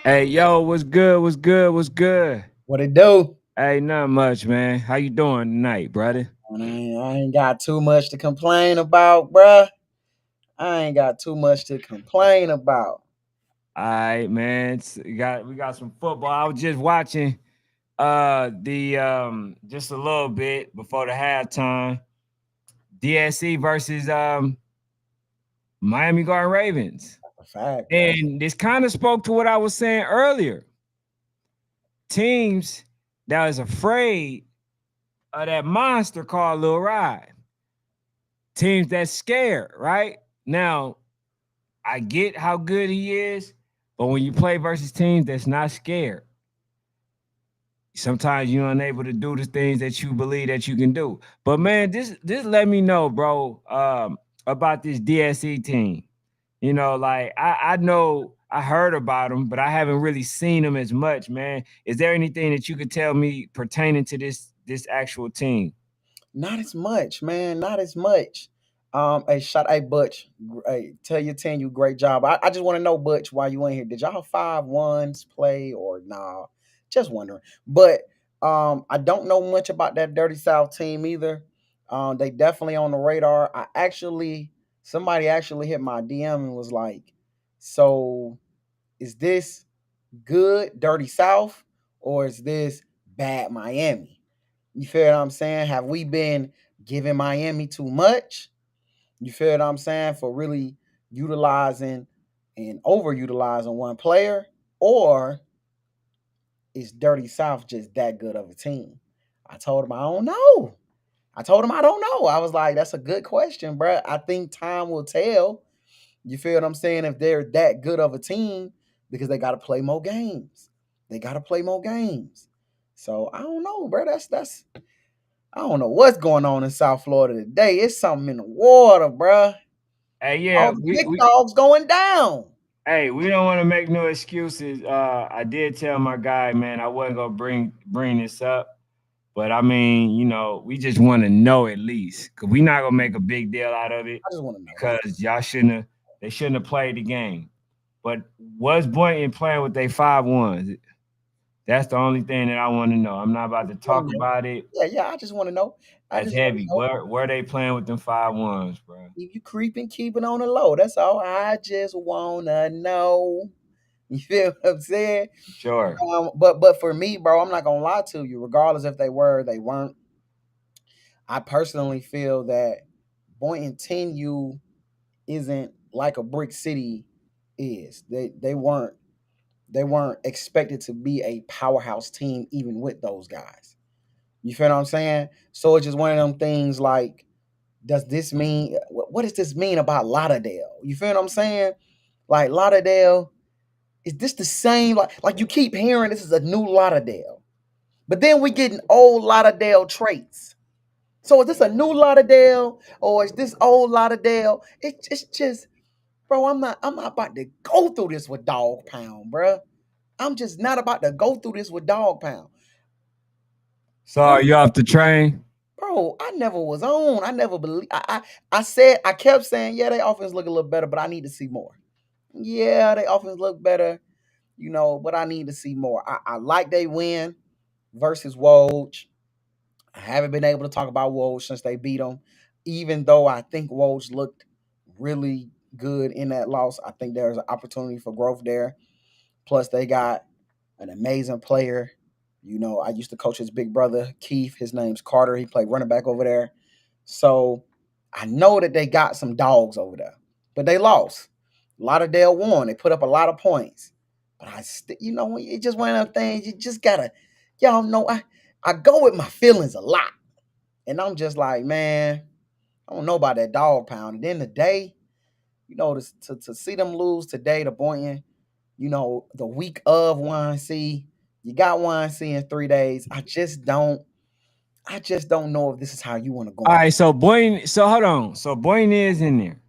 Hey, yo, what's good? What's good? What's good? What it do? Hey, not much, man. How you doing tonight, brother? I ain't got too much to complain about, bruh. I ain't got too much to complain about. All right, man. We got some football. I was just watching the just a little bit before the halftime. DSC versus Miami Garden Ravens. A fact, bro. And this kind of spoke to what I was saying earlier. Teams that is afraid of that monster called Lil Ride. Teams that's scared, right? Now, I get how good he is, but when you play versus teams that's not scared, sometimes you're unable to do the things that you believe that you can do. But man, this let me know, bro, about this DSE team. Like I know I heard about them, but I haven't really seen them as much, man. Is there anything that you could tell me pertaining to this actual team? Not as much, man. Not as much. Hey, Butch. Hey, tell your team you great job. I just want to know, Butch, why you ain't here. Did y'all 5-1s play or nah? Just wondering. But I don't know much about that Dirty South team either. They definitely on the radar. Somebody actually hit my DM and was like, "So is this good Dirty South or is this bad Miami?" You feel what I'm saying? Have we been giving Miami too much? You feel what I'm saying? For really utilizing and overutilizing one player? Or is Dirty South just that good of a team? I told him I don't know. I told him I don't know. I was like, that's a good question, bro. I think time will tell. You feel what I'm saying? If they're that good of a team, because they got to play more games. They got to play more games. So I don't know, bro. That's I don't know what's going on in South Florida today. It's something in the water, bruh. Hey, yeah, All the big dogs going down. hey, we don't want to make no excuses. I did tell my guy, man, I wasn't gonna bring this up, but I mean, we just want to know at least, cause we not gonna make a big deal out of it I just want to know. because they shouldn't have played the game. But was Boynton playing with they 5-1s? That's the only thing that I want to know. I'm not about to Want talk to know. about it Yeah. I just want to know. I as just want to heavy. know Where they playing with them 5-1s, bro? if you creeping, keep it on the low. That's all. I just wanna know. You feel what I'm saying? Sure. But for me, bro, I'm not gonna lie to you. Regardless if they were, or they weren't. I personally feel that Boynton 10U isn't like a brick city is. They weren't expected to be a powerhouse team even with those guys. You feel what I'm saying? So it's just one of them things like, does this mean what does this mean about Lauderdale? You feel what I'm saying? Like Lauderdale, is this the same? Like you keep hearing this is a new Lauderdale, but then we getting old Lauderdale traits. So is this a new Lauderdale or is this old Lauderdale? It's just, bro. I'm not about to go through this with Dog Pound, bro. I'm just not about to go through this with Dog Pound. So are you off the train? Bro, I never was on. I never believe. I kept saying, yeah, they offense look a little better, but I need to see more. Yeah, they offense look better, but I need to see more. I like they win versus Woj. I haven't been able to talk about Woj since they beat them, even though I think Woj looked really good in that loss. I think there's an opportunity for growth there. Plus, they got an amazing player. I used to coach his big brother, Keith. His name's Carter. He played running back over there. So I know that they got some dogs over there, but they lost. Lauderdale won. They put up a lot of points. But it's just one of them things. You just gotta, y'all know, I go with my feelings a lot. And I'm just like, man, I don't know about that Dog Pound. And then the day, to see them lose today to Boynton, the week of YNC. You got YNC in 3 days. I just don't know if this is how you want to go All in. right, so Boyne. So hold on. So Boyne is in there.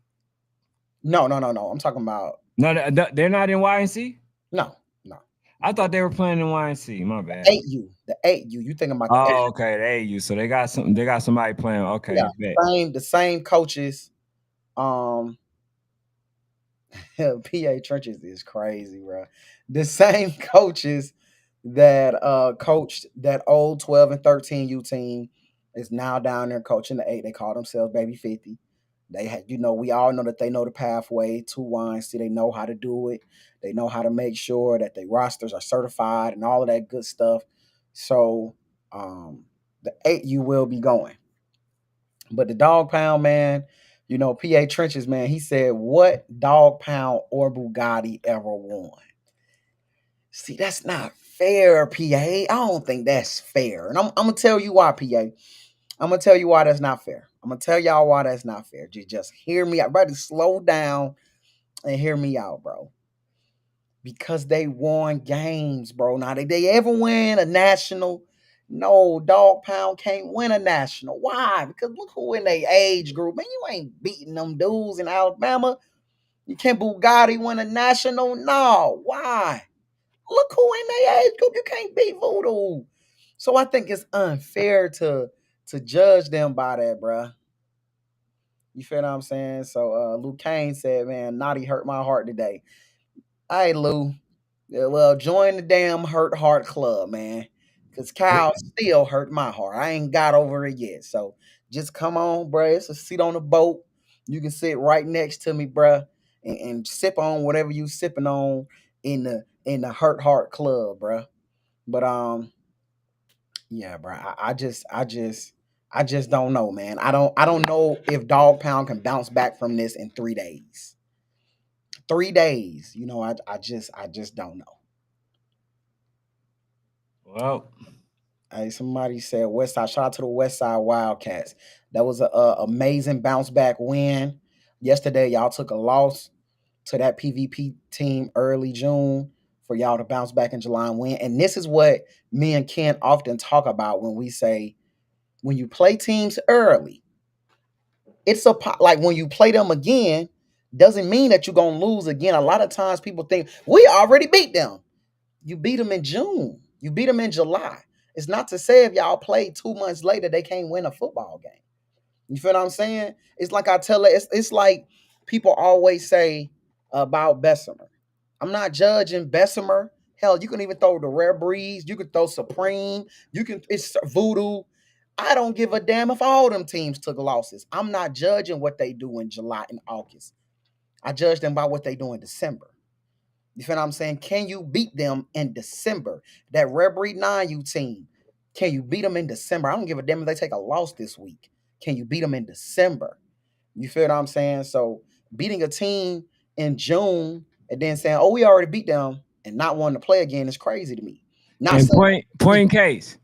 No, no, no, no. I'm talking about No, they're not in YNC. no, no. I thought they were playing in YNC. My bad. 8U. The 8U. You thinking about the 8. Oh, okay. They you. So they got some. They got somebody playing. Yeah, Okay, bet. the same coaches. Um PA Trenches is crazy, bro. The same coaches that coached that old 12 and 13 U team is now down there coaching the 8. They call themselves Baby 50. They had, we all know that they know the pathway to wine. See, they know how to do it. They know how to make sure that their rosters are certified and all of that good stuff. So the 8 you will be going. But the dog pound, man, PA Trenches, man, he said, what dog pound or Bugatti ever won? See, that's not fair, PA. I don't think that's fair. And I'm going to tell you why, PA. I'm going to tell you why that's not fair. I'm going to tell y'all why that's not fair. Just hear me out. Brother, slow down and hear me out, bro. Because they won games, bro. Now, did they ever win a national? No, Dog Pound can't win a national. Why? Because look who in their age group. Man, you ain't beating them dudes in Alabama. You can't Bugatti win a national? No. Why? Look who in their age group. You can't beat Voodoo. So I think it's unfair to judge them by that, bruh. You feel what I'm saying? So Luke Kane said, man, Naughty hurt my heart today. All right, Lou. Yeah, well, join the damn Hurt Heart Club, man. Because Kyle still hurt my heart. I ain't got over it yet. So just come on, bruh. It's a seat on the boat. You can sit right next to me, bruh, and sip on whatever you sipping on in the Hurt Heart Club, bruh. But yeah, bruh. I just don't know, man. I don't know if Dog Pound can bounce back from this in 3 days. 3 days. I just don't know. Well, Hey, somebody said West Side. Shout out to the West Side Wildcats. That was a amazing bounce back win. Yesterday, y'all took a loss to that PvP team early June for y'all to bounce back in July and win. And this is what me and Ken often talk about when we say when you play teams early, like when you play them again, doesn't mean that you're gonna lose again. A lot of times people think we already beat them. You beat them in June. You beat them in July. It's not to say if y'all play 2 months later, they can't win a football game. You feel what I'm saying? It's like I tell it, it's like people always say about Bessemer. I'm not judging Bessemer. Hell, you can even throw the Rare Breeze. You can throw Supreme. It's Voodoo. I don't give a damn if all them teams took losses. I'm not judging what they do in July and August. I judge them by what they do in December. You feel what I'm saying? Can you beat them in December? That Red Breed 9U team, can you beat them in December? I don't give a damn if they take a loss this week. Can you beat them in December? You feel what I'm saying? So beating a team in June and then saying, "Oh, we already beat them," and not wanting to play again is crazy to me. Not and saying point in case,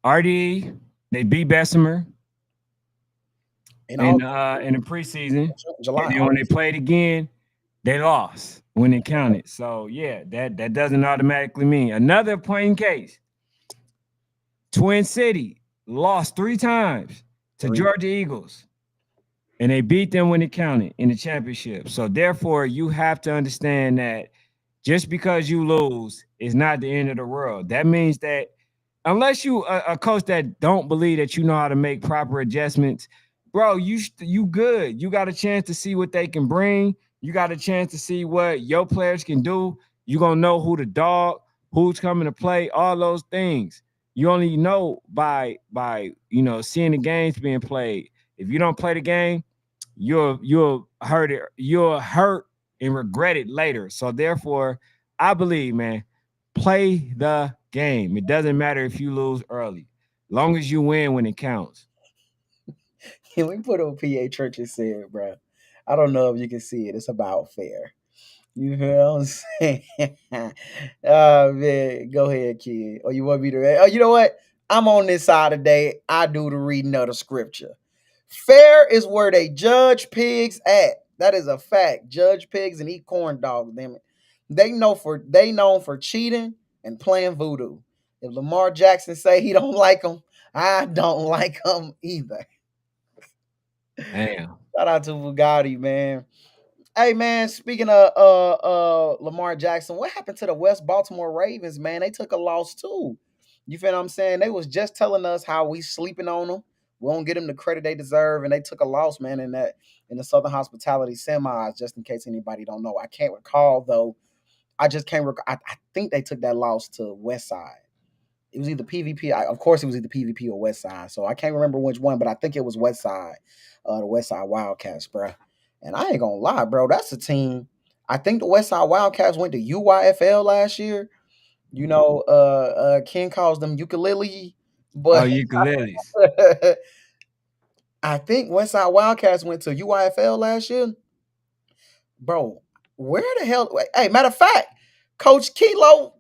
RDE, they beat Bessemer in all in the preseason, and July, then when they August. played again, they lost when it counted. So yeah, that doesn't automatically mean another point in case. Twin City lost 3 times to Three. Georgia Eagles, and they beat them when it counted in the championship. So therefore, you have to understand that just because you lose is not the end of the world. That means that unless you a coach that don't believe that you know how to make proper adjustments, bro, you good. You got a chance to see what they can bring. You got a chance to see what your players can do. You gonna know who the dog, who's coming to play, all those things. You only know by seeing the games being played. If you don't play the game, you'll hurt and regret it later. So therefore, I believe, man, play the game. It doesn't matter if you lose early, long as you win when it counts. Can we put on PA Church and said, bro? I don't know if you can see it. It's about fair. You know what I'm saying? Oh man, go ahead, kid. Or you want me to? Oh, you know what? I'm on this side today. I do the reading of the scripture. Fair is where they judge pigs at. That is a fact. Judge pigs and eat corn dogs. Damn it. They known for cheating and playing voodoo. If Lamar Jackson say he don't like them, I don't like them either. Damn. Shout out to Bugatti, man. Hey man, speaking of Lamar Jackson, what happened to the West Baltimore Ravens, man? They took a loss too. You feel what I'm saying? They was just telling us how we sleeping on them. We don't get them the credit they deserve, and they took a loss, man, in in the Southern Hospitality semis. Just in case anybody don't know, I can't recall though. I just can't recall. I think they took that loss to West Side. It was either PvP. Of course, it was either PvP or West Side. So I can't remember which one, but I think it was West Side, the West Side Wildcats, bro. And I ain't gonna lie, bro. That's a team. I think the West Side Wildcats went to UYFL last year. Ken calls them ukulele, Oh, but ukuleles. I think West Side Wildcats went to UYFL last year. Bro, where the hell? Hey, matter of fact, Coach Kilo,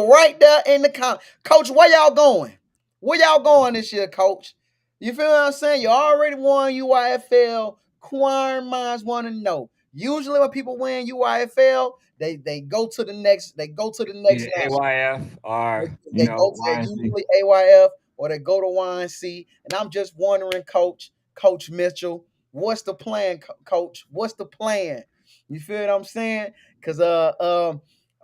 right there in the Coach, where y'all going? Where y'all going this year, Coach? You feel what I'm saying? You already won UIFL. Choir minds want to know. Usually, when people win UIFL, they go to the next. They go to the next Either national. AYF They, or, they go to their YNC. usually AYF or they go to YNC. And I'm just wondering, Coach Mitchell, what's the plan, Coach? What's the plan? You feel what I'm saying? Because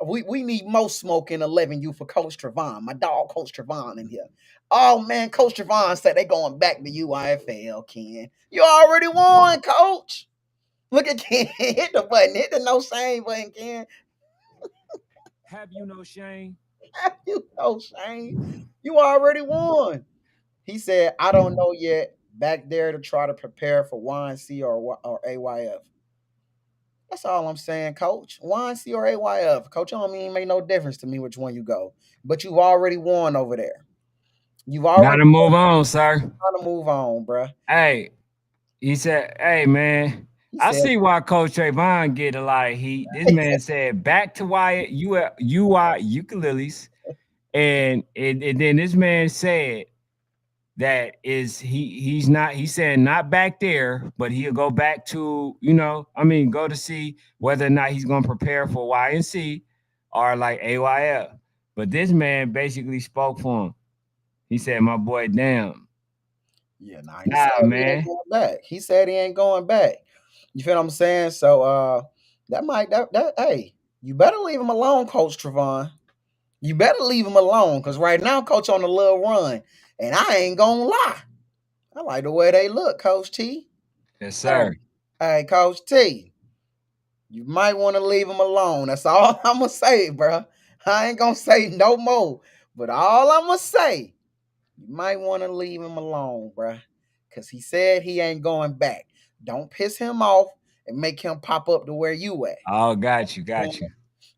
we need more smoke in 11U for Coach Trevon, my dog, Coach Trevon in here. Oh man, Coach Trevon said they going back to UIFL, Ken. You already won, Coach. Look at Ken. Hit the button. Hit the no shame button, Ken. Have you no shame? You know, Shane. You already won. He said, I don't know yet. Back there to try to prepare for YNC or AYF. That's all I'm saying, Coach. YNC or AYF. Coach, I don't mean make no difference to me which one you go. But you've already won over there. You've already Gotta move on, sir. trying to move on, bruh. Hey, he said, hey, man, He I said, see why Coach Trayvon get a lot of heat. This man said, back to Wyatt, you are ukuleles. And then this man said that is he's not he's saying not back there, but he'll go back to, go to see whether or not he's gonna prepare for YNC or like AYF. But this man basically spoke for him. He said, my boy, damn. yeah, nah, he said Nah, he ain't man. going back. He said he ain't going back. You feel what I'm saying? So that hey, you better leave him alone, Coach Trevon. You better leave him alone because right now, Coach on a little run. And I ain't gonna lie. I like the way they look, Coach T. Yes, sir. Hey, hey, Coach T. You might want to leave him alone. That's all I'm gonna say, bro. I ain't gonna say no more. But all I'm gonna say, you might want to leave him alone, bro. Cause he said he ain't going back. Don't piss him off and make him pop up to where you at. Oh, got you.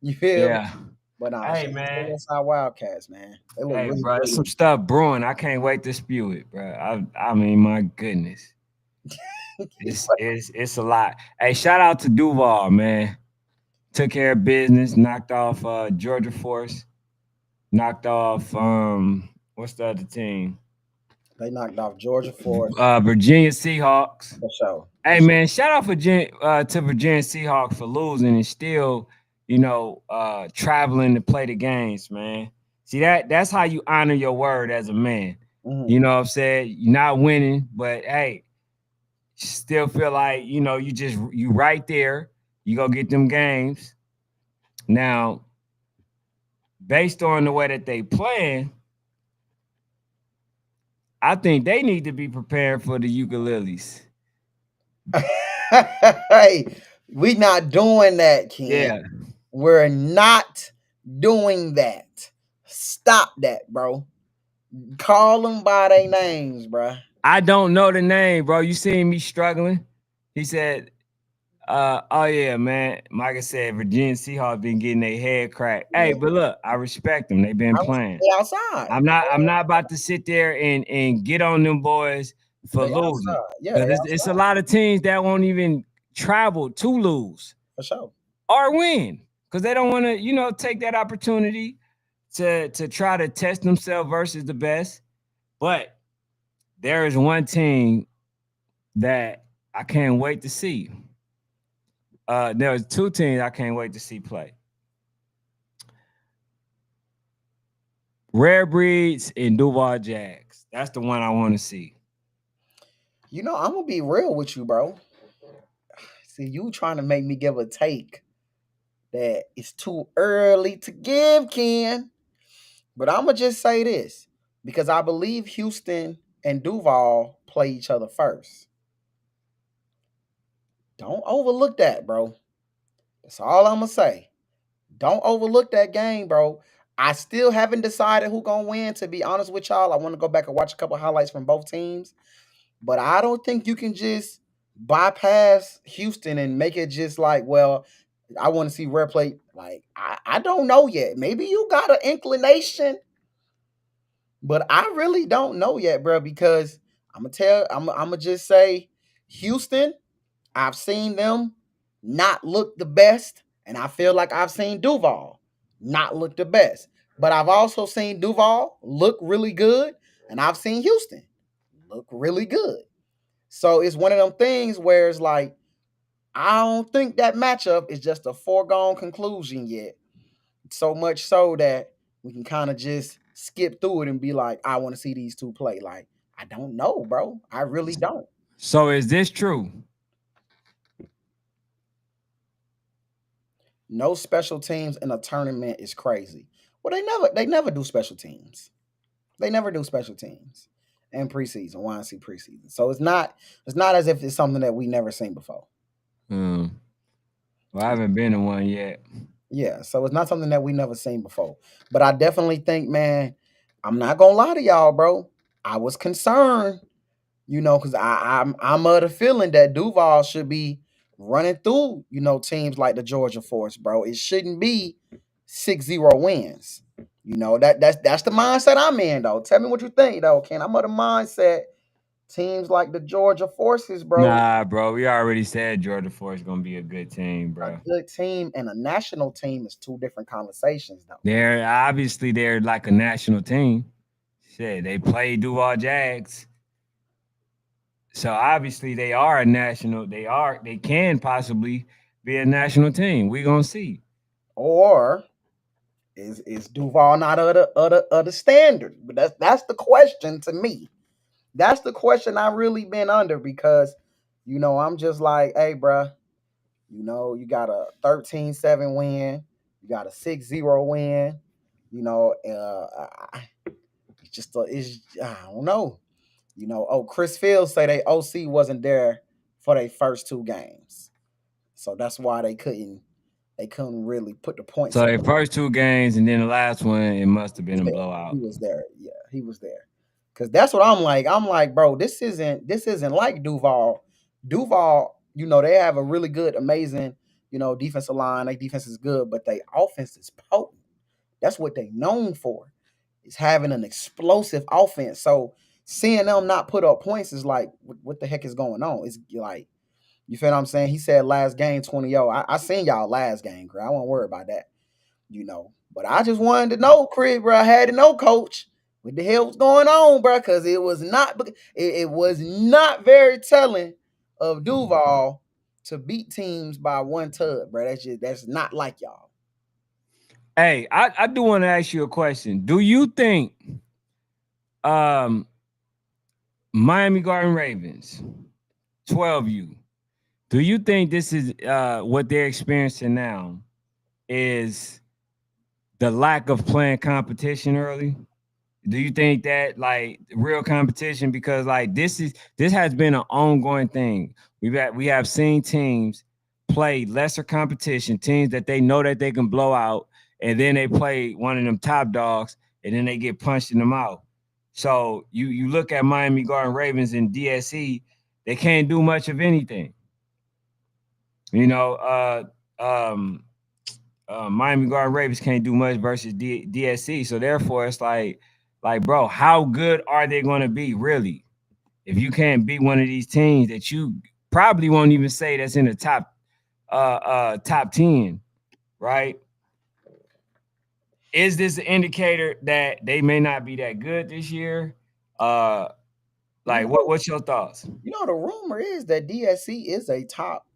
You feel me? Yeah. But nah, Hey, shout out to the man. Westside Wildcats, man. They look Hey, really bro, good. some stuff brewing. I can't wait to spew it, bro. I mean, my goodness, it's a lot. Hey, shout out to Duval, man. Took care of business. Knocked off Georgia Force. Knocked off what's the other team? They knocked off Georgia for Virginia Seahawks. sure. For Hey, sure. man, shout out to Virginia Seahawks for losing and still, traveling to play the games, man. See that's how you honor your word as a man. Mhm. You know what I'm saying? You're not winning, but hey, still feel like, you right there. You go get them games. Now, based on the way that they playing, I think they need to be prepared for the ukuleles. Hey, we not doing that, Ken. Yeah. We're not doing that. Stop that, bro. Call them by their names, bro. I don't know the name, bro. You seen me struggling? He said, oh yeah, man. Micah said Virginia Seahawks been getting their head cracked. Hey, Yeah, but look, I respect them. They've been I was playing. they outside. I'm not about to sit there and get on them boys for They losing. outside. Yeah, Because they it's a outside lot of teams that won't even travel to lose for sure. or win. Because they don't want to, take that opportunity to try to test themselves versus the best. But there is one team that I can't wait to see. There's two teams I can't wait to see play. Rare Breeds and Duval Jags. That's the one I want to see. I'm gonna be real with you, bro. See, you trying to make me give a take that it's too early to give, Ken. But I'm gonna just say this because I believe Houston and Duval play each other first. Don't overlook that, bro. That's all I'm gonna say. Don't overlook that game, bro. I still haven't decided who gonna win. To be honest with y'all, I want to go back and watch a couple highlights from both teams, but I don't think you can just bypass Houston and make it just like, well, I want to see rare play. Like, I don't know yet. Maybe you got an inclination, but I really don't know yet, bro. Because I'm gonna just say, Houston. I've seen them not look the best, and I feel like I've seen Duval not look the best. But I've also seen Duval look really good, and I've seen Houston look really good. So it's one of them things where it's like, I don't think that matchup is just a foregone conclusion yet. So much so that we can kind of just skip through it and be like, I want to see these two play. Like, I don't know, bro. I really don't. So is this true? No special teams in a tournament is crazy. Well, they never do special teams. They never do special teams in preseason, YNC preseason. So it's not as if it's something that we never seen before. Um, well, I haven't been to one yet. Yeah, so it's not something that we never seen before. But I definitely think, man, I'm not gonna lie to y'all, bro. I was concerned, because I'm of the feeling that Duval should be running through, teams like the Georgia Force, bro. It shouldn't be 6-0 wins. That's the mindset I'm in, though. Tell me what you think, though, Ken. I'm of the mindset teams like the Georgia Forces, bro, Nah, bro. We already said Georgia Force gonna be a good team, a bro. good team and a national team is two different conversations, though. They're like a national team. Shit, they play Duval Jags. So obviously they are a national. They can possibly be a national team. We gonna see. Or is Duval not of the standard? But that's the question to me. That's the question I really been under because, I'm just like, hey, bruh, you got a 13-7 win, you got a 6-0 win, it's just, I don't know. Chris Fields say they OC wasn't there for their first two games. So that's why they couldn't really put the points So up. their first two games and then the last one, it must have been a Yeah, he blowout. was there. Yeah, he was there. Cause that's what I'm like. I'm like, bro, this isn't like Duval. Duval, they have a really good, amazing, defensive line. Their defense is good, but their offense is potent. That's what they known for. Is having an explosive offense. So seeing them not put up points is like, what the heck is going on? It's like, you feel what I'm saying? He said last game 20-0. I seen y'all last game, girl. I won't worry about that. But I just wanted to know, Chris, bro. I had to know, Coach, what the hell was going on, bro? Because it was not very telling of Duval to beat teams by one tub, bro. That's not like y'all. Hey, I do want to ask you a question. Do you think um Miami Garden Ravens, 12U, do you think this is what they're experiencing now is the lack of playing competition early? Do you think that like real competition because like this has been an ongoing thing. We have seen teams play lesser competition, teams that they know that they can blow out, and then they play one of them top dogs, and then they get punched in the mouth. So you look at Miami Garden Ravens and DSC, they can't do much of anything. You know, Miami Garden Ravens can't do much versus DSC. So therefore, it's like, bro, how good are they going to be really if you can't beat one of these teams that you probably won't even say that's in the top 10, right? Is this an indicator that they may not be that good this year? Uh, You like, know, what's your thoughts? the rumor is that DSC is a top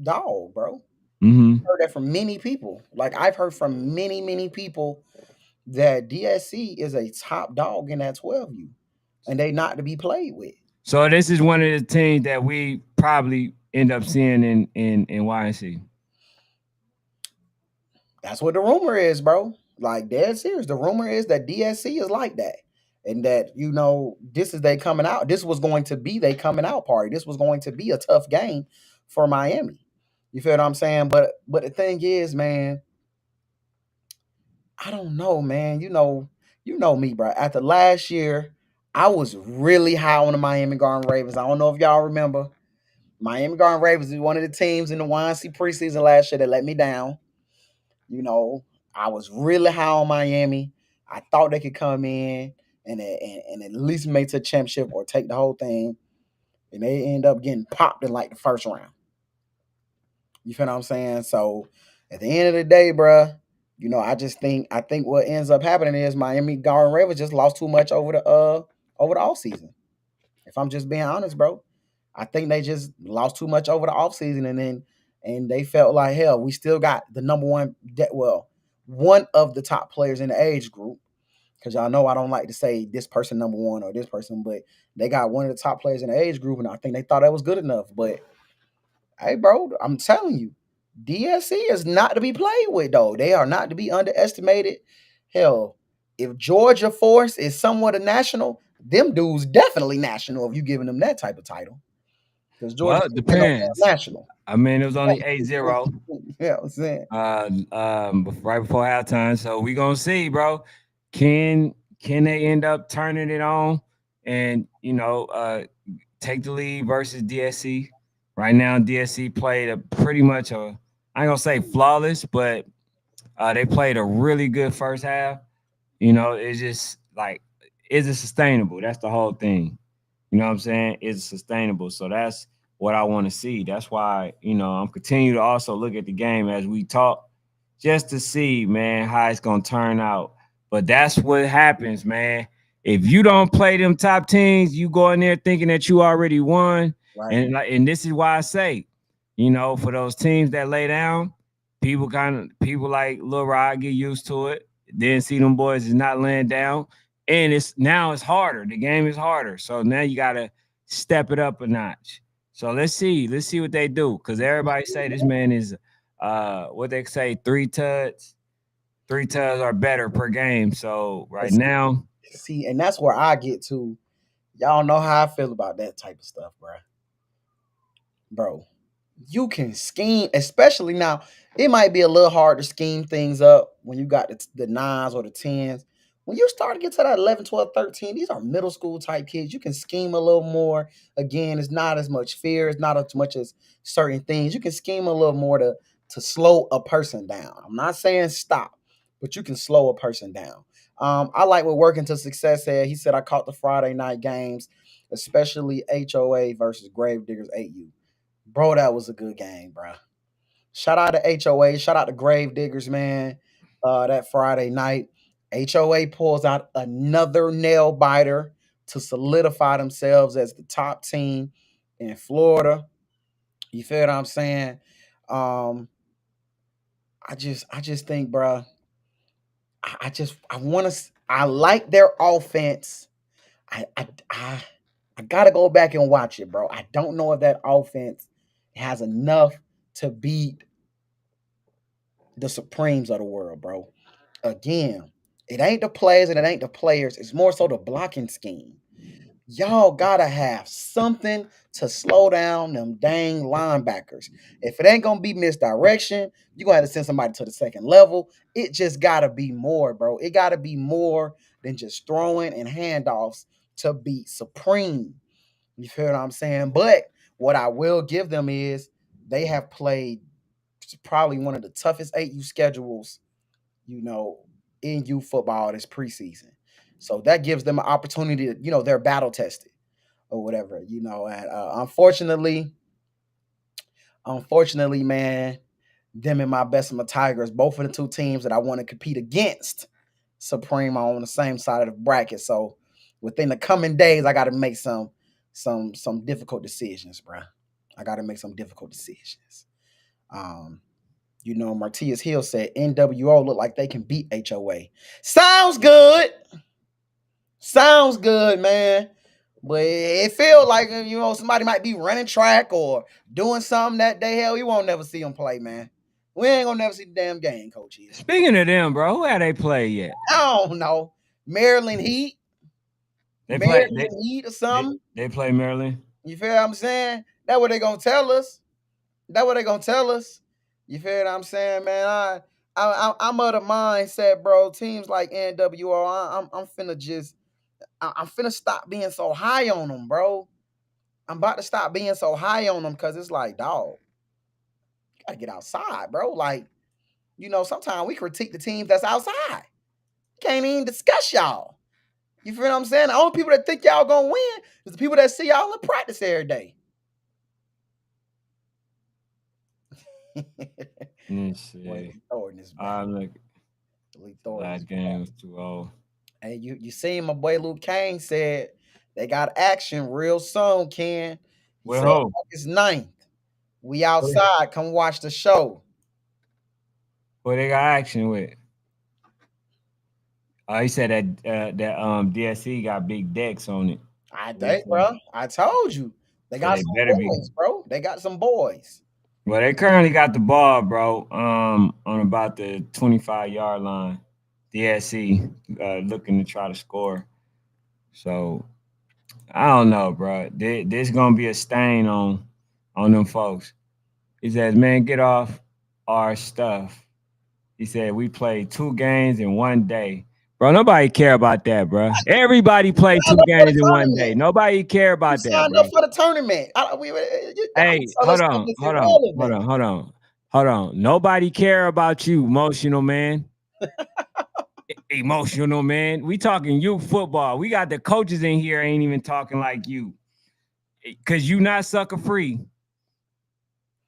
dog, bro. Mm-hmm. Heard that from many people. Like I've heard from many, many people that DSC is a top dog in that 12U, and they not to be played with. So this is one of the teams that we probably end up seeing in YNC. That's what the rumor is, bro. Like dead serious. The rumor is that DSC is like that. And that, this is they coming out. This was going to be they coming out party. This was going to be a tough game for Miami. You feel what I'm saying? But the thing is, man, I don't know, man. You know me, bro. After last year, I was really high on the Miami Garden Ravens. I don't know if y'all remember. Miami Garden Ravens is one of the teams in the YNC preseason last year that let me down. You know, I was really high on Miami. I thought they could come in and at least make it to a championship or take the whole thing. And they end up getting popped in like the first round. You feel what I'm saying? So at the end of the day, bruh, I think what ends up happening is Miami Garden Ravens just lost too much over the off season. If I'm just being honest, bro. I think they just lost too much over the offseason and they felt like hell, we still got the number one one of the top players in the age group. Cause y'all know I don't like to say this person number one or this person, but they got one of the top players in the age group, and I think they thought that was good enough. But hey, bro, I'm telling you, DSC is not to be played with, though. They are not to be underestimated. Hell, if Georgia Force is somewhat a national, them dudes definitely national if you giving them that type of title. Because Well, Georgia it ain't no depends. damn national. I mean, it was only 8-0 Yeah, I'm saying. right before halftime. So we gonna see, bro. Can can they end up turning it on and take the lead versus DSC? Right now, DSC played a pretty much a I ain't gonna say flawless, but they played a really good first half. It's just like, is it sustainable? That's the whole thing. You know what I'm saying? Is it sustainable? So that's what I want to see. That's why, I'm continuing to also look at the game as we talk, just to see, man, how it's gonna turn out. But that's what happens, man. If you don't play them top teams, you go in there thinking that you already won. Right. And this is why I say, for those teams that lay down, people like Lil Rod get used to it. Then see them boys is not laying down. And it's harder. The game is harder. So now you gotta step it up a notch. So let's see. Let's see what they do. Cause everybody say this man is what they say, 3 tuds. 3 tuds are better per game. So But right now, see, and that's where I get to. Y'all know how I feel about that type of stuff, bro. Bro, you can scheme, especially now. It might be a little hard to scheme things up when you got the nines or the tens. When you start to get to that 11, 12, 13, these are middle school type kids. You can scheme a little more. Again, it's not as much fear. It's not as much as certain things. You can scheme a little more to slow a person down. I'm not saying stop, but you can slow a person down. I like what Working to Success said. He said, I caught the Friday night games, especially HOA versus Gravediggers 8U. Bro, that was a good game, bro. Shout out to HOA. Shout out to Grave Diggers, man. That Friday night, HOA pulls out another nail biter to solidify themselves as the top team in Florida. You feel what I'm saying? Um, I just think, bro. I want to. I like their offense. I, I, I, I gotta go back and watch it, bro. I don't know if that offense has enough to beat the Supremes of the world, bro. Again, it ain't the players and it ain't the players. It's more so the blocking scheme. Y'all gotta have something to slow down them dang linebackers. If it ain't gonna be misdirection, you're gonna have to send somebody to the second level. It just gotta be more, bro. It gotta be more than just throwing and handoffs to beat Supreme. You feel what I'm saying? But what I will give them is they have played probably one of the toughest 8U schedules, you know, in youth football this preseason. So that gives them an opportunity to, they're battle tested or whatever, And unfortunately, man, them and my Bessemer Tigers, both of the two teams that I want to compete against Supreme are on the same side of the bracket. So within the coming days, I got to make some difficult decisions, bro. I got to make some difficult decisions. Um, Martius Hill said NWO look like they can beat HOA. Sounds good. Sounds good, man. But it feels like somebody might be running track or doing something that day. Hell, you won't never see them play, man. We ain't gonna never see the damn game, Coach Hill. speaking of them, bro, who have they played yet? I don't know. Maryland Heat, They play Maryland Heat or they something. they play Maryland. You feel what I'm saying? That's what they gonna tell us. That what they gonna tell us? You feel what I'm saying, man? I'm of the mindset, bro. Teams like NWO, I'm finna I'm finna stop being so high on them, bro. I'm about to stop being so high on them because it's like, dog, you gotta get outside, bro. Like, sometimes we critique the teams that's outside. Can't even discuss y'all. You feel what I'm saying? The only people that think y'all gonna win is the people that see y'all in practice every day. Let's Boy, see. Lee Thornton is back. I look. Lee The Thornton is last game was too old. Hey, you seen my boy Luke Kane said they got action real soon, Ken. He With said who? August 9th. We Who outside. Come watch the show. who they got action with? He said that DSC got big decks on it. I With think, bro. I told you. They so got they some better be. boys, bro. They got some boys. Well, they currently got the ball, bro. On about the 25-yard line. DSC looking to try to score. So I don't know, bro. There's gonna be a stain on them folks. He says, "Man, get off our stuff." He said, "We played 2 games in one day." Bro, nobody care about that, bro. Everybody played Signed two up for the games in one day. tournament. Nobody care You about that, signed bro. up for the tournament. All Hey, this other hold stuff on, is hold on, hold irrelevant. on, hold on, hold on. Nobody care about you, emotional man. Emotional man. We talking youth football. We got the coaches in here ain't even talking like you. Cause you not sucker free.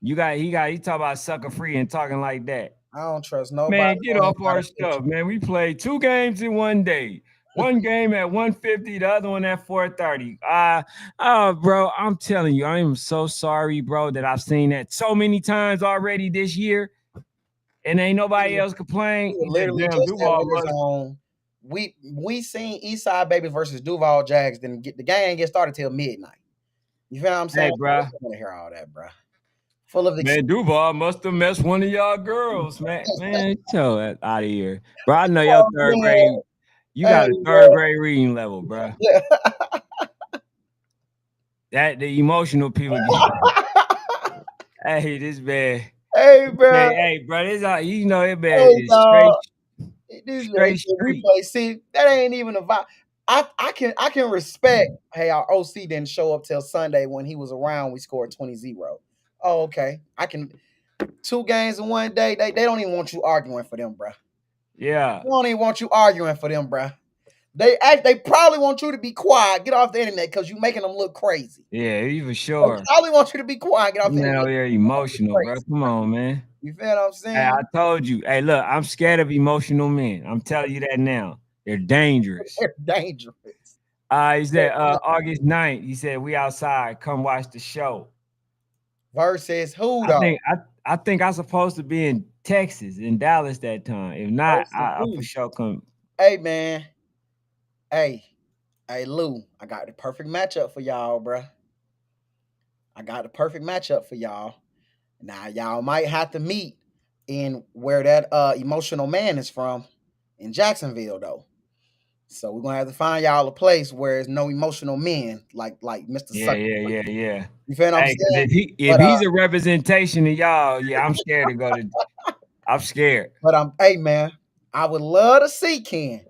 He talk about sucker free and talking like that. I don't trust nobody Man, get who ain't off got our a picture. stuff, man. We played 2 games in one day. One game at 150, the other one at 430. Bro, I'm telling you, I am so sorry, bro, that I've seen that so many times already this year, and ain't nobody else complain. We were He said, literally "Damn, just at Duval Winter must." Zone. We seen Eastside Babies versus Duval Jags. Then the game get started till midnight. You feel what I'm saying? Hey, I bro, don't want to hear all that, bro. Full of man, excuses. Duval must have messed one of y'all girls, man. Man, tell that out of here, bro. I know your third Man, grade. You hey, got a third bro. grade reading level, bro. That the emotional people get. Hey, this man. Hey, bro. Hey, bro, this it man Hey, is dog. This man straight said we street. play. See, that ain't even a vibe. I can respect. Hey, our OC didn't show up till Sunday when he was around. We scored 20-0. Oh, okay. I can 2 games in one day. They don't even want you arguing for them, bro. Yeah, They don't even want you arguing for them, bro. They probably want you to be quiet, get off the internet because you making them look crazy. yeah, he for They sure. probably want you to be quiet, get off the Man, internet. over there emotional, bro. Crazy. Come on, man. You feel what I'm Hey, I saying? told you. Hey, look, I'm scared of emotional men. I'm telling you that now. They're dangerous. They're dangerous. He said August 9th, he said, we outside. Come watch the show. Versus who I though? think I think I'm supposed to be in Texas, in Dallas that time. If not, Versus I for who? sure come. Hey man. Hey. Hey Lou. I got the perfect matchup for y'all, bruh. I got the perfect matchup for y'all. Now y'all might have to meet in where that emotional man is from in Jacksonville though. So we're gonna have to find y'all a place where there's no emotional men like Mr. Yeah, Sucker. yeah, yeah, yeah. You feel what I'm Hey, because saying? if But he's a representation of y'all, yeah, I'm scared to go to. I'm scared. hey man, I would love to see Ken.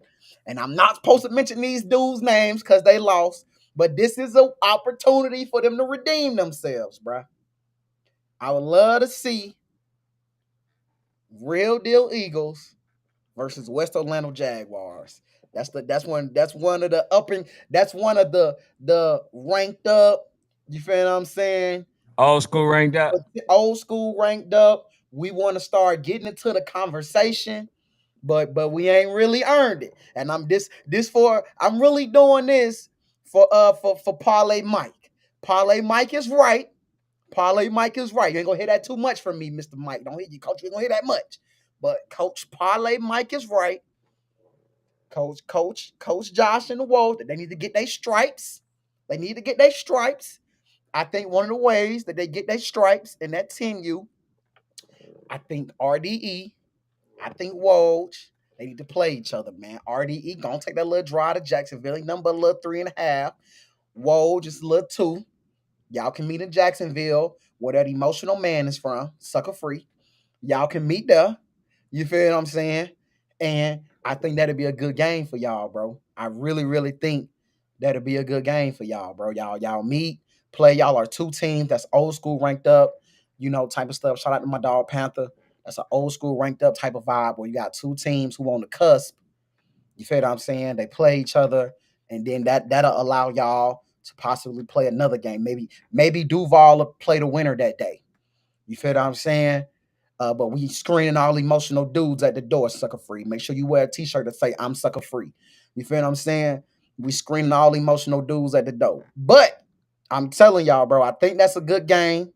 And I'm not supposed to mention these dudes' names because they lost, but this is an opportunity for them to redeem themselves, bruh. I would love to see real deal Eagles versus West Orlando Jaguars. That's one of the that's one of the ranked up. You feel what I'm saying? Old school ranked up. Old school ranked up. We want to start getting into the conversation, but we ain't really earned it. And I'm really doing this for Parlay Mike. Parlay Mike is right. Parlay Mike is right. You ain't gonna hear that too much from me, Mr. Mike. Don't hear you, coach. You ain't gonna hear that much. But Coach Parlay Mike is right. Coach Josh and the Wolves, they need to get their stripes. They need to get their stripes. I think one of the ways that they get their stripes in that 10U, I think RDE, I think Woj, they need to play each other, man. RDE gonna take that little draw to Jacksonville. Number a little 3.5. Woj just a little 2. Y'all can meet in Jacksonville, where that emotional man is from, sucker free. Y'all can meet there. You feel what I'm saying? And I think that'd be a good game for y'all, bro. I really, really think that'd be a good game for y'all, bro. Y'all meet, play. Y'all are two teams that's old school ranked up, type of stuff. Shout out to my dog Panther. That's an old school ranked up type of vibe where you got two teams who on the cusp. You feel what I'm saying? They play each other, and then that'll allow y'all to possibly play another game. Maybe Duval will play the winner that day. You feel what I'm saying? But we screening all emotional dudes at the door, sucker free. Make sure you wear a t-shirt that say I'm sucker free. You feel what I'm saying? We screening all emotional dudes at the door. But I'm telling y'all, bro, I think that's a good game.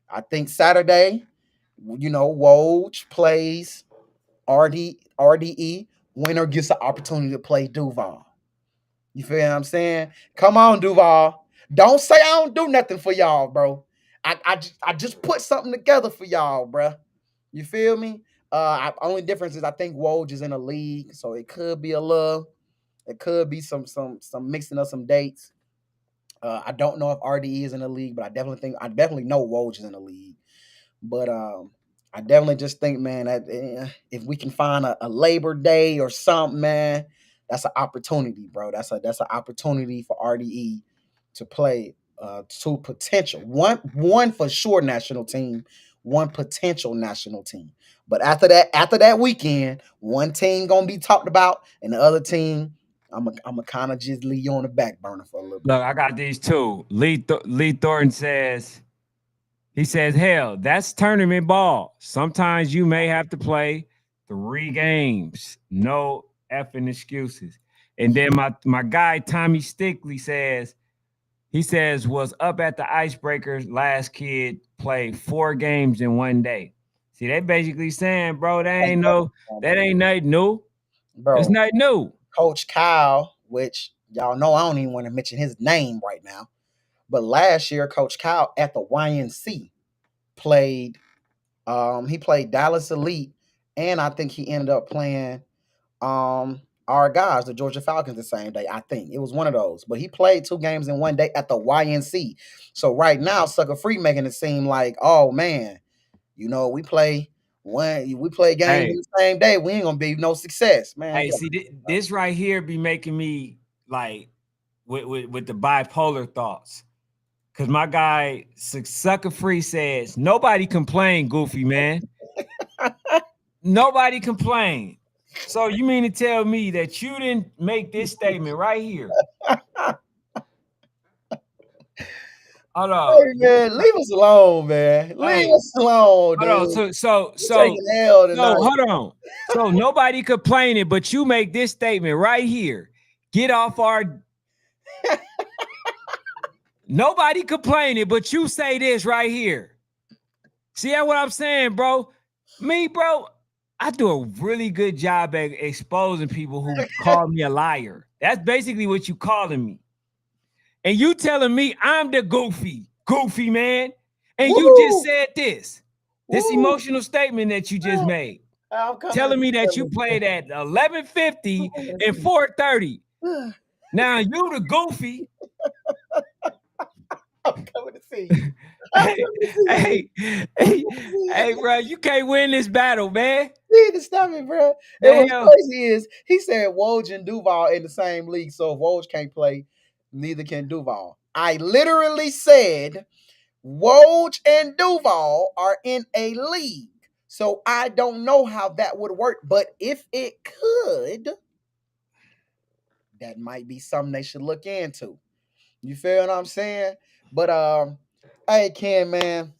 I think Saturday, Woj plays RDE. Winner gets the opportunity to play Duval. You feel what I'm saying? Come on, Duval. Don't say I don't do nothing for y'all, bro. I just put something together for y'all, bro. You feel me? Only difference is I think Woj is in a league, so it could be a little. It could be some mixing of some dates. I don't know if RDE is in the league, but I definitely know Woj is in the league. But I definitely just think, man, that if we can find a Labor Day or something, man, that's an opportunity, bro. That's an opportunity for RDE to play two potential one for sure national team, one potential national team. But after that weekend, one team gonna be talked about, and the other team, I'm gonna kind of just leave you on the back burner for a little bit. Look, I got these two. Lee Thornton says, he says, hell, that's tournament ball. Sometimes you may have to play 3 games. No effing excuses. And then my guy Tommy Stickley says, he says, was up at the Icebreakers. Last kid played 4 games in one day. See, they basically saying, bro, Hey, that ain't nothing new. It's bro, nothing new. Coach Kyle, which y'all know I don't even want to mention his name right now, but last year Coach Kyle at the YNC played. He played Dallas Elite, and I think he ended up playing our guys, the Georgia Falcons, the same day. I think it was one of those, but he played 2 games in one day at the YNC. So right now, Sucker Free making it seem like, oh man, we play games in Hey, the same day. We ain't gonna be no success, man. hey, see, this right here be making me like with the bipolar thoughts. Cause my guy Sucker Free says nobody complained, Goofy man. Nobody complained. So you mean to tell me that you didn't make this statement right here? Hold on. Hey man, leave us alone, man. Leave Hey, us alone, hold on. dude. So We're taking L tonight. hold on. So nobody complaining, but you make this statement right here. Get off our. Nobody complaining, but you say this right here. See that what I'm saying, bro? Me, bro, I do a really good job at exposing people who call me a liar. That's basically what you calling me. And you telling me I'm the goofy man. And you just Woo! said this Woo! emotional statement that you just made, I'm coming to telling me that you see played at 11:50 and you. 4:30. Now you the goofy. I'm coming to see you. I'm Hey, coming to see you. hey, I'm hey, coming to see hey, you. bro, you can't win this battle, man. You need to stop it, bro. And The what's hell? crazy is he said Woj and Duval in the same league, so if Woj can't play, neither can Duval. I literally said Woj and Duval are in a league. So I don't know how that would work, but if it could, that might be something they should look into. You feel what I'm saying? But hey Ken, man,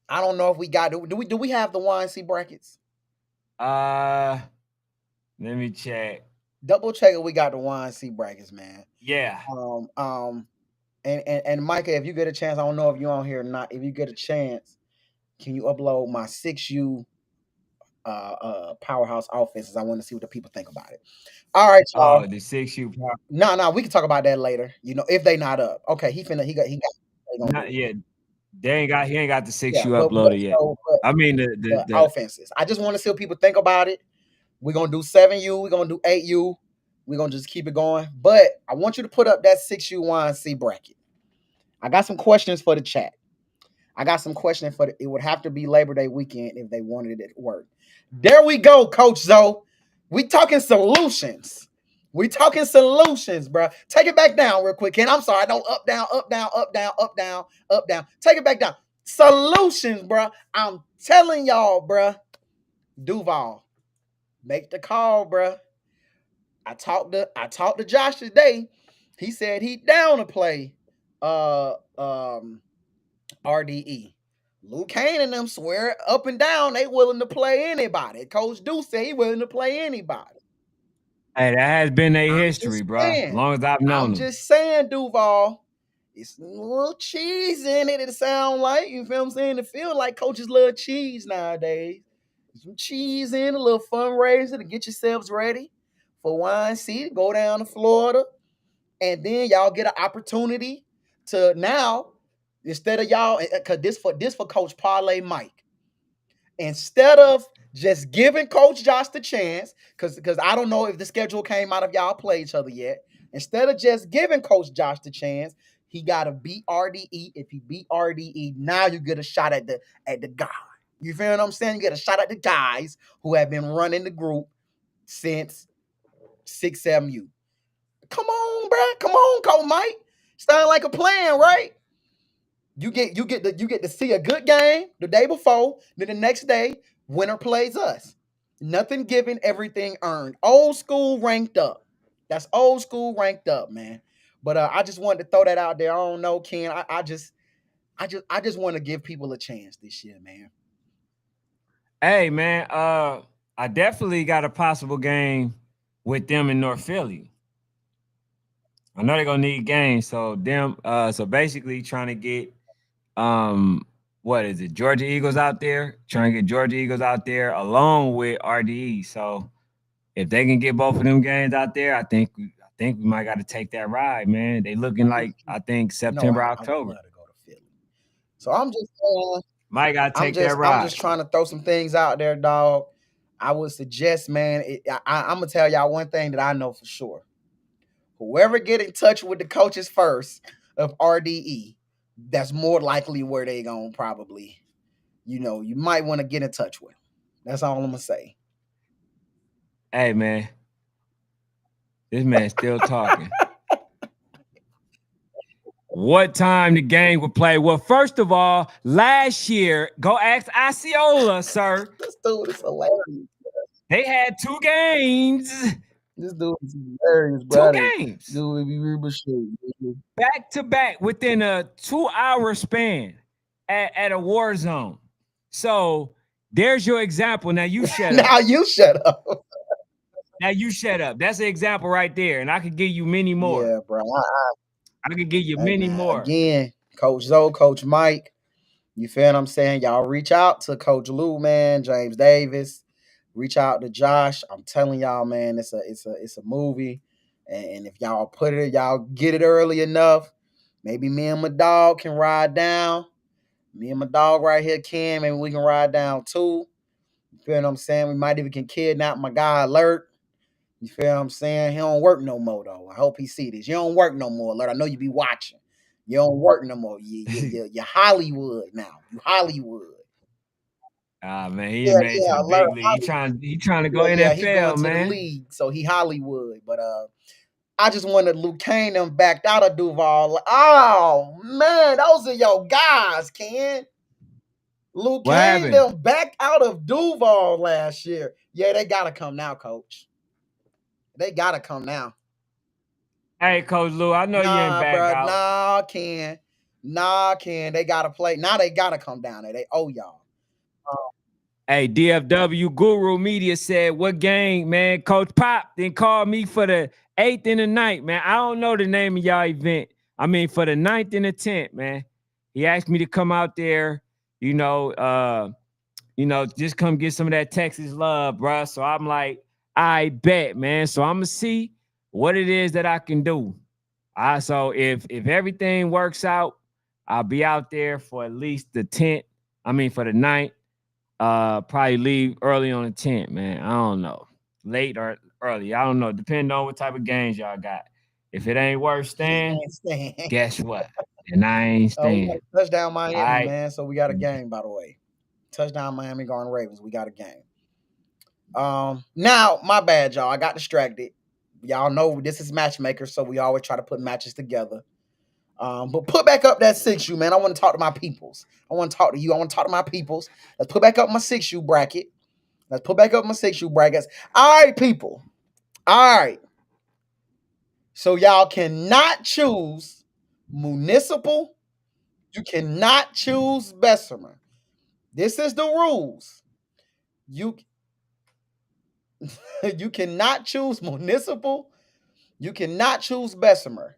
I don't know if we got do we have the YNC brackets? Uh, Let me check. Double check if we got the YNC brackets, man. Yeah. Um um and Micah, if you get a chance, I don't know if you're on here or not. If you get a chance, can you upload my 6U powerhouse offenses? I want to see what the people think about it. All right, Oh, y'all. the 6U power. No, we can talk about that later. If they not up. Okay, he gonna do Not it. yet. He ain't got the six Yeah, you but uploaded yet. so I mean the offenses. I just want to see what people think about it. We're gonna do 7U, we're gonna do 8U, we're gonna just keep it going. But I want you to put up that 6U YNC bracket. I got some questions for the chat. I got some questions for the. It would have to be Labor Day weekend if they wanted it to work. There we go, Coach Zoe. We talking solutions. We talking solutions, bro. Take it back down real quick, Ken. I'm sorry. Don't up, down, up, down, up, down, up, down, up, down. Take it back down. Solutions, bro. I'm telling y'all, bro. Duval, make the call, bro. I talked to Josh today. He said he down to play uh um RDE. Luke Kane and them swear up and down they willing to play anybody. Coach Deuce said he willing to play anybody. Hey, that has been a I'm history, just bro. As saying. long as I've known I'm them. just saying, Duval. It's a little cheese in it. It sound like, you feel what I'm saying? It feel like coaches love cheese nowadays. Some cheese in, a little fundraiser to get yourselves ready for wine seat. Go down to Florida, and then y'all get an opportunity to now, instead of y'all, because this for Coach Parlay Mike, instead of just giving Coach Josh the chance, because I don't know if the schedule came out of y'all play each other yet. Instead of just giving Coach Josh the chance, he got to beat RDE. If he beat RDE, now you get a shot at the guy. You feel what I'm saying? You get a shot at the guys who have been running the group since 6MU. Come on, bro. Come on, Coach Mike. Sound like a plan, right? You get to see a good game the day before, then the next day, winner plays us. Nothing given, everything earned. Old school ranked up. That's old school ranked up, man. But I just wanted to throw that out there. I don't know, Ken. I just want to give people a chance this year, man. Hey, man. I definitely got a possible game with them in North Philly. I know they're gonna need games, so them. So basically, trying to get what is it? Georgia Eagles out there. Trying to get Georgia Eagles out there along with RDE. So if they can get both of them games out there, I think we might got to take that ride, man. They looking like I think No, September, I would October. love to go to Philly. So I'm just Might got to I'm take that just I'm ride. just trying to throw some things out there, dog. I would suggest, man. I'm gonna tell y'all one thing that I know for sure. Whoever get in touch with the coaches first of RDE, that's more likely where they gonna probably, you might want to get in touch with. That's all I'm gonna say. Hey, man, this man still talking. What time the game would play? Well, first of all, last year, go ask Osceola, sir. This dude is hilarious. They had two games. This dude is hilarious, Two brother. games Dude, be real straight. back to back within a 2 hour span at a war zone. So there's your example. Now you shut Now up. you shut up. Now you shut up. That's an example right there. And I could give you many more. Yeah, bro. I could give you Hey many man, more. again, Coach Zoe, Coach Mike. You feel what I'm saying? Y'all reach out to Coach Lou, man, James Davis. Reach out to Josh. I'm telling y'all, man, it's a movie. And if y'all put it, y'all get it early enough. Maybe me and my dog can ride down. Me and my dog right here can. Maybe we can ride down too. You feel what I'm saying? We might even can kidnap my guy Alert. You feel what I'm saying? He don't work no more though. I hope he see this. You don't work no more, Alert. I know you be watching. You don't work no more. You Hollywood now. You Hollywood. Ah man, he Yeah, made to yeah, the Alert big league. Hollywood. He trying to go Yeah, he going NFL, to the man. league, so he Hollywood. But I just wanted Luke Kane them backed out of Duval. Oh man, those are your guys, Ken. Luke What Kane happened? them back out of Duval last year. Yeah, they gotta come now, coach. They gotta come now. Hey, Coach Lou, I know you ain't Nah, back bro. out. Nah, Ken. Nah, Ken. They gotta play. Now they gotta come down there. They owe y'all. Hey, DFW Guru Media said, what game, man? Coach Pop then called me for the 8th and the ninth, man. I don't know the name of y'all event. I mean, for the 9th and the 10th, man. He asked me to come out there, you know, just come get some of that Texas love, bro. So I'm like, I bet, man. So I'm gonna see what it is that I can do. So if everything works out, I'll be out there for at least the 10th. I mean, for the ninth. Probably leave early on the 10th, man. I don't know. Late or early. I don't know. Depending on what type of games y'all got. If it ain't worth He staying, ain't staying. guess what? and I ain't We got staying. touchdown All Miami, right. man. So we got a game, by the way. Touchdown Miami going Ravens. We got a game. Now my bad, y'all. I got distracted. Y'all know this is matchmaker, so we always try to put matches together. But put back up that 6U, man. I want to talk to my peoples. I want to talk to you. I want to talk to my peoples. Let's put back up my 6U bracket. Let's put back up my 6U brackets. All right, people. All right. So y'all cannot choose municipal. You cannot choose Bessemer. This is the rules. You you cannot choose municipal. You cannot choose Bessemer.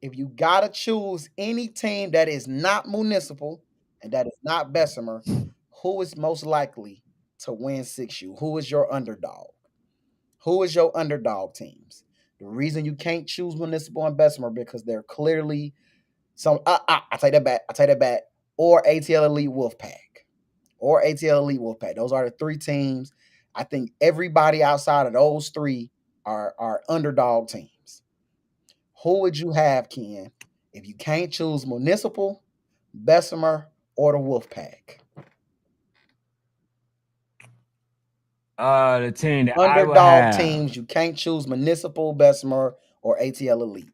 If you gotta choose any team that is not municipal and that is not Bessemer, who is most likely to win 6U? Who is your underdog? Who is your underdog teams? The reason you can't choose municipal and Bessemer because they're clearly some. I take that back. I take that back. Or ATL Elite Wolfpack. Or ATL Elite Wolfpack. Those are the three teams. I think everybody outside of those three are underdog teams. Who would you have, Ken, if you can't choose municipal, Bessemer, or the Wolfpack? The team that I will Underdog have teams, you can't choose municipal, Bessemer, or ATL Elite.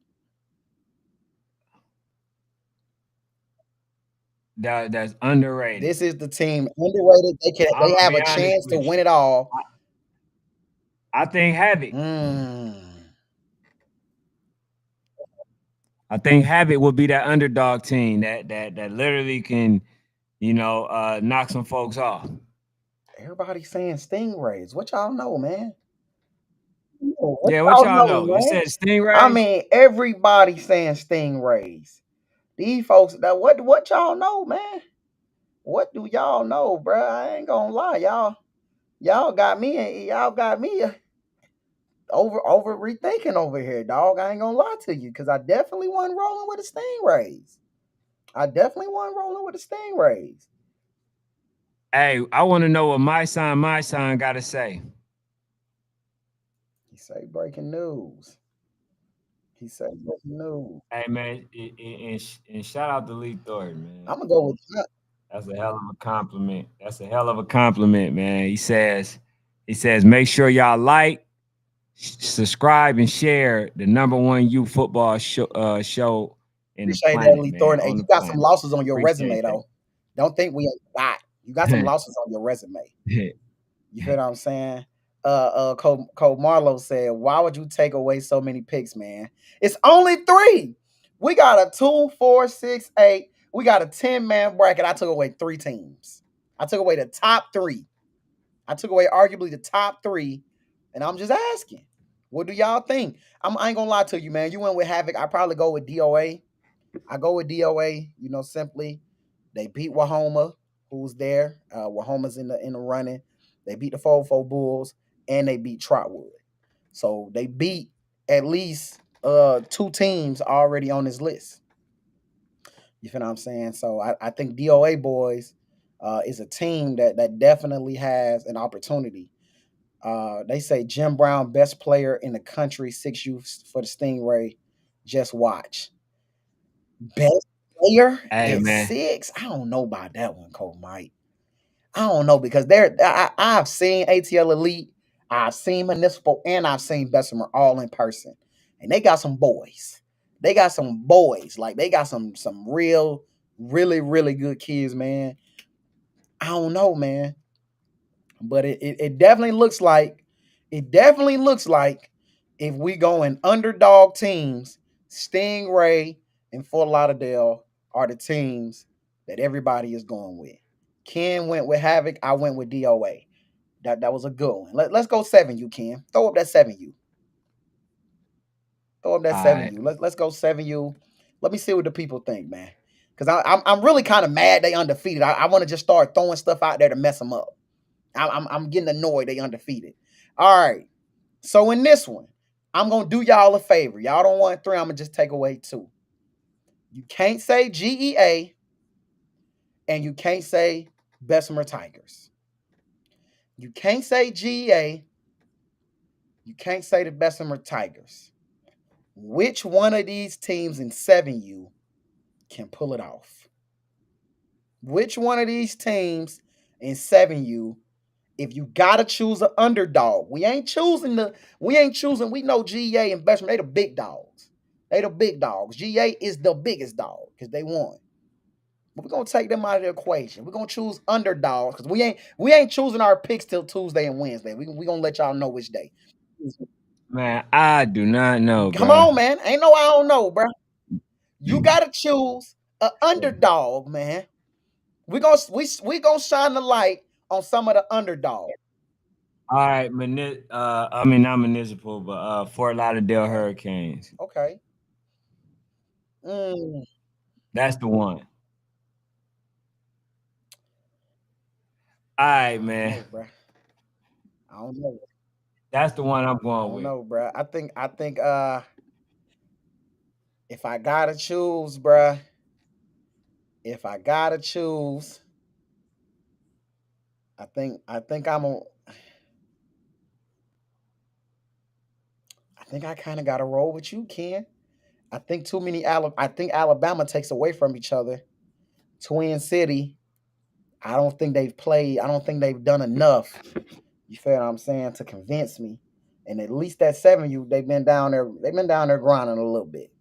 that's underrated. This is the team underrated. I'm They gonna have be a honest chance to with win you. it all. I think Havoc. Mm. I think Havoc will be that underdog team that literally can, knock some folks off. Everybody saying Stingrays. What y'all know, man? What Yeah, what y'all y'all know, know? You man? said I Stingrays. mean, everybody saying Stingrays. These folks, that what y'all know, man? What do y'all know, bro? I ain't gonna lie, y'all got me, over rethinking over here, dog. I ain't gonna lie to you, cause I definitely wasn't rolling with the Stingrays. I definitely wasn't rolling with the Stingrays. Hey, I want to know what my son got to say. He say breaking news. He say breaking news. Hey man, and shout out to Lee Thornton, man. I'm gonna go with That's a hell of a compliment. That's a hell of a compliment, man. He says, make sure y'all like, subscribe, and share the number one youth football show in the appreciate that, planet, Lee man, Thornton. Hey, on you the got some planet. losses on your resume Appreciate that. though. Don't think we ain't got. You got some losses on your resume. You feel what I'm saying? Cole Marlowe said, "Why would you take away so many picks, man? It's only three. We got a 2, 4, 6, 8. We got a 10-man bracket. I took away three teams. I took away the top three. I took away arguably the top three, and I'm just asking, what do y'all think? I ain't gonna lie to you, man. You went with Havoc. I probably go with DOA. I go with DOA. Simply they beat Wahoma, who's there. Wahoma's in the running. They beat the 4-4 Bulls and they beat Trotwood. So they beat at least two teams already on this list. You feel what I'm saying? So I think DOA boys is a team that definitely has an opportunity. They say Jim Brown, best player in the country, 6U for the Stingray. Just watch. Best player Hey at man, 6? I don't know about that one, Cole Mike. I don't know because I've seen ATL Elite, I've seen Municipal, and I've seen Bessemer all in person, and they got some boys. They got some boys. Like they got some real, really, really good kids, man. I don't know, man, but it definitely looks like if we go in underdog teams, Stingray and Fort Lauderdale are the teams that everybody is going with. Ken went with Havoc. I went with DOA. That was a good one. Let's go 7U, Ken. Throw up that 7U. Throw up that all right. 7U. Let's go 7U. Let me see what the people think, man. Because I'm really kind of mad they undefeated. I want to just start throwing stuff out there to mess them up. I'm getting annoyed they undefeated. All right. So in this one, I'm gonna do y'all a favor. Y'all don't want three. I'm gonna just take away two. You can't say GEA and you can't say Bessemer Tigers. You can't say GEA. You can't say the Bessemer Tigers. Which one of these teams in 7U can pull it off? Which one of these teams in 7U, if you gotta choose an underdog, we know GA and Bessemer, they the big dogs. They the big dogs. GA is the biggest dog because they won. But we're gonna take them out of the equation. We're gonna choose underdogs because we ain't choosing our picks till Tuesday and Wednesday. We gonna let y'all know which day. Man, I do not know, Come bro. on, man. Ain't no I don't know, bro. You gotta choose an underdog, man. We gonna shine the light on some of the underdogs. All right, I mean not municipal, but Fort Lauderdale Okay. Hurricanes. Okay. Mm, That's the one. All right, I don't man. know, bro. I don't know. That's the one I'm I going don't with. know, bro. I think if I gotta choose, bro, if I gotta choose, I think I think I kind of gotta roll with you, Ken. I think Alabama takes away from each other. Twin City, I don't think they've done enough. You feel what I'm saying, to convince me. And at least that 7U, they've been down there grinding a little bit.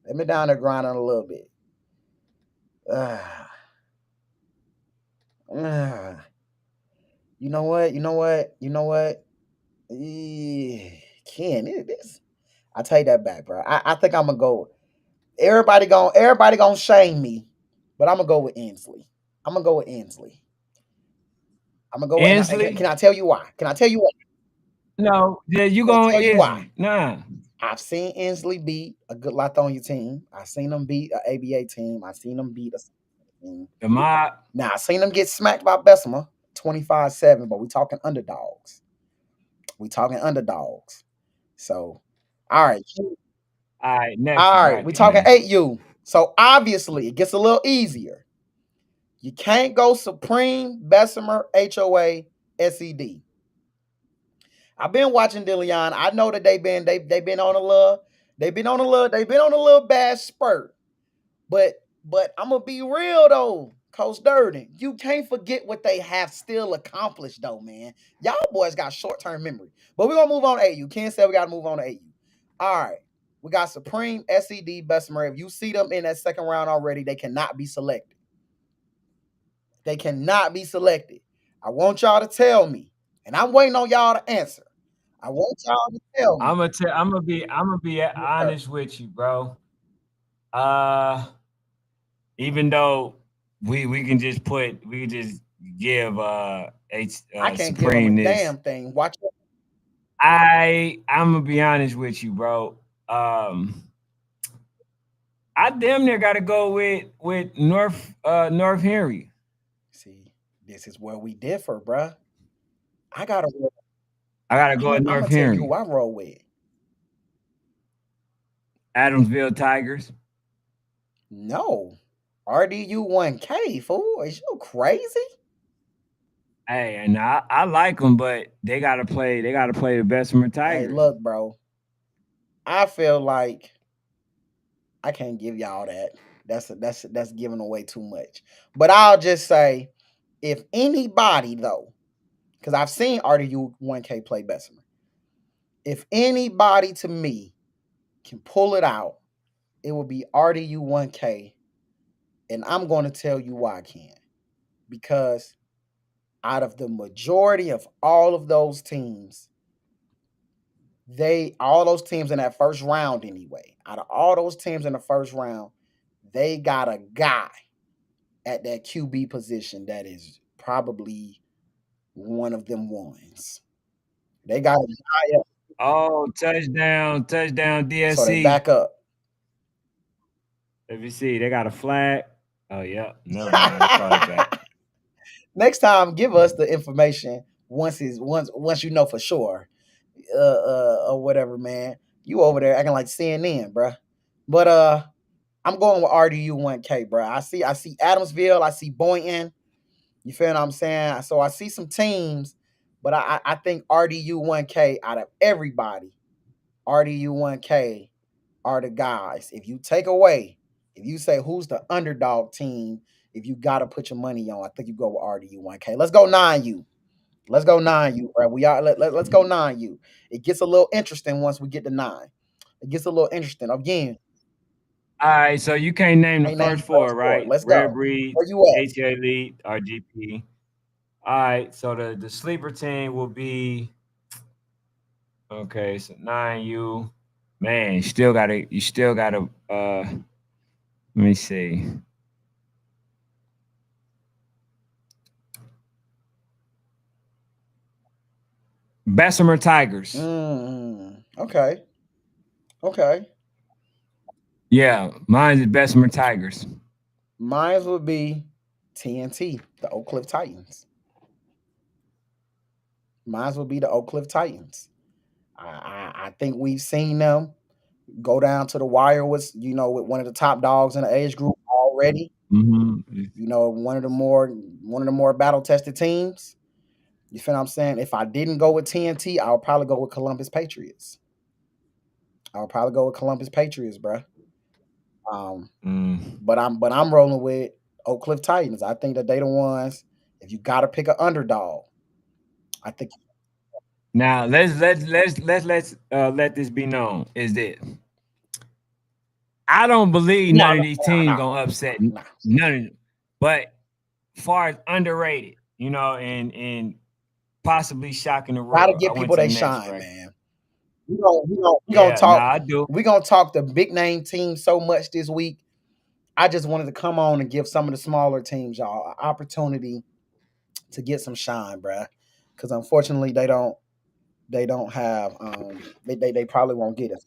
They've been down there grinding a little bit. Uh, uh, you know what? You know what? You know what? Ken, this. I take that back, bro. I think I'm gonna go. Everybody gonna shame me, but I'm gonna go with Inslee. I'm gonna go with Inslee. I'm gonna go. And Inslee? can I tell you why? Can I tell you why? No, yeah, you Can I going tell you why? Inslee. Nah. I've seen Inslee beat a good Lithonia team. I've seen them beat an ABA team. I've seen them beat a team. The mob. Now I've seen them get smacked by Bessemer 25-7, but we talking underdogs. We talking underdogs. So, all right. All right, next All right. We bracket, talking man. 8U. So obviously it gets a little easier. You can't go Supreme, Bessemer, HOA, SED. I've been watching Dillion. I know that they've been on a little bad spurt. But I'm gonna be real though, Coach Durden. You can't forget what they have still accomplished though, man. Y'all boys got short term memory. But we're gonna move on to AU. Ken said we gotta move on to AU. All right. We got Supreme, SED, Bessemer. If you see them in that second round already, they cannot be selected. They cannot be selected. I want y'all to tell me, and I'm waiting on y'all to answer. I want y'all to tell me. I'm gonna be Yes, sir. honest with you, bro. Uh, even though we can just give I can't give them a Supreme this. damn thing. Watch it. I'm gonna be honest with you, bro. Um, I damn near got to go with North Henry. See, this is where we differ, bruh. I gotta. I got to I'm go gonna with I'm North gonna tell you Henry. who I roll with. Adamsville Tigers. No, RDU 1K fool. Is you crazy? Hey, and I like them, but they gotta play. They gotta play the Bessemer Hey, Tigers. look, bro. I feel like I can't give y'all that. That's giving away too much. But I'll just say, if anybody though, because I've seen RDU 1K play Bessemer. If anybody to me can pull it out, it will be RDU 1K. And I'm going to tell you why I can. Because out of the majority of all of those teams, all those teams in that first round anyway, out of all those teams in the first round, they got a guy at that QB position that is probably one of them ones. They got a guy up, Oh, touchdown, so they DSC. back up. Let me see. They got a flag. Oh, yeah. Never mind. They call it back. Next time, give us the information once you know for sure, or whatever, man. You over there acting like CNN, bruh. But I'm going with RDU 1K, bruh. I see Adamsville, I see Boynton. You feel what I'm saying? So I see some teams, but I think RDU 1K out of everybody, RDU 1K are the guys. If you take away If you say who's the underdog team, if you gotta put your money on, I think you go with RDU1K. Let's go 9U. Let's go 9U, bro. We are let's go 9U. It gets a little interesting once we get to 9. It gets a little interesting. Again, All right, so you can't name the ain't name first the four, first four. right? Let's Red go. Breed, Where you at? AT Elite, RGP. All right, so the sleeper team will be okay. So 9U, man, you still gotta. Let me see, Bessemer Tigers. Okay. Okay. Yeah, mine's the Bessemer Tigers. Mine would be TNT, the Oak Cliff Titans. Mine would be the Oak Cliff Titans. I think we've seen them go down to the wire with with one of the top dogs in the age group already. Hmm. One of the more battle tested teams. You feel what I'm saying? If I didn't go with TNT, I would probably go with Columbus Patriots. I would probably go with Columbus Patriots, bro. Mm. But I'm rolling with Oak Cliff Titans. I think that they the ones. If you got to pick an underdog, I think Now let this be known is that I don't believe no, none of no, these no, teams no, gonna upset no. none of them. But far as underrated, and possibly shocking the Got to world, I give went people to the they next shine, bracket. man. We gonna Yeah, talk. nah, I do. We gonna talk the big name teams so much this week. I just wanted to come on and give some of the smaller teams y'all an opportunity to get some shine, bruh. Because unfortunately, they don't have they probably won't get it.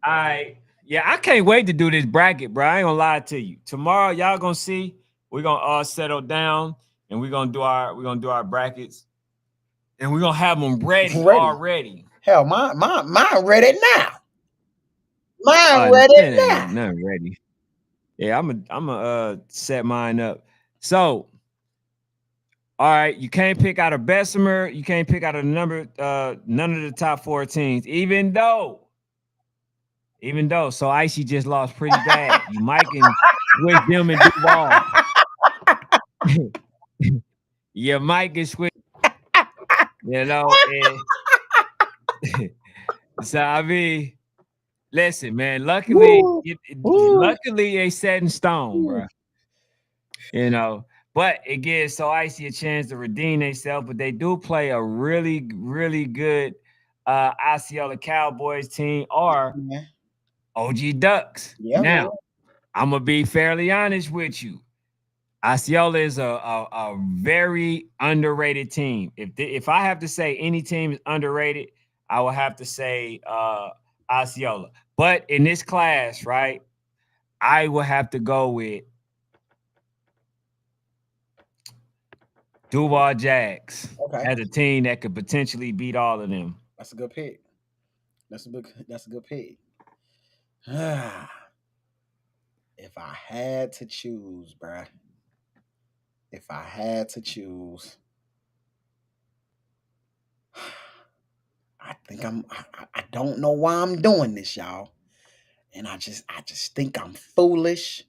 I Yeah, I can't wait to do this bracket, bro. I ain't gonna lie to you. Tomorrow, y'all gonna see we're gonna all settle down and we're gonna do our brackets and we're gonna have them ready Ready. already. Hell, mine ready now. Mine Uh, ready it now. ain't nothing ready. Yeah, I'm a set mine up. So, all right, you can't pick out a Bessemer. You can't pick out a number. None of the top four teams. Even though, so Icy just lost pretty bad. You might can switch them and Duval. You might can switch. And so I mean, listen, man. Woo, woo. Luckily, they set in stone, bro. you know. But it gives so Icy a chance to redeem themselves. But they do play a really, really good Osceola Cowboys team or Yeah, OG Ducks. yeah, man. Now, I'm gonna be fairly honest with you. Osceola is a very underrated team. If I have to say any team is underrated, I will have to say Osceola. But in this class, right, I will have to go with Duval Jags Okay, as a team that could potentially beat all of them. that's a good pick. That's a good pick. If I had to choose, bruh. If I had to choose, I think I don't know why I'm doing this, y'all. And I just think I'm foolish.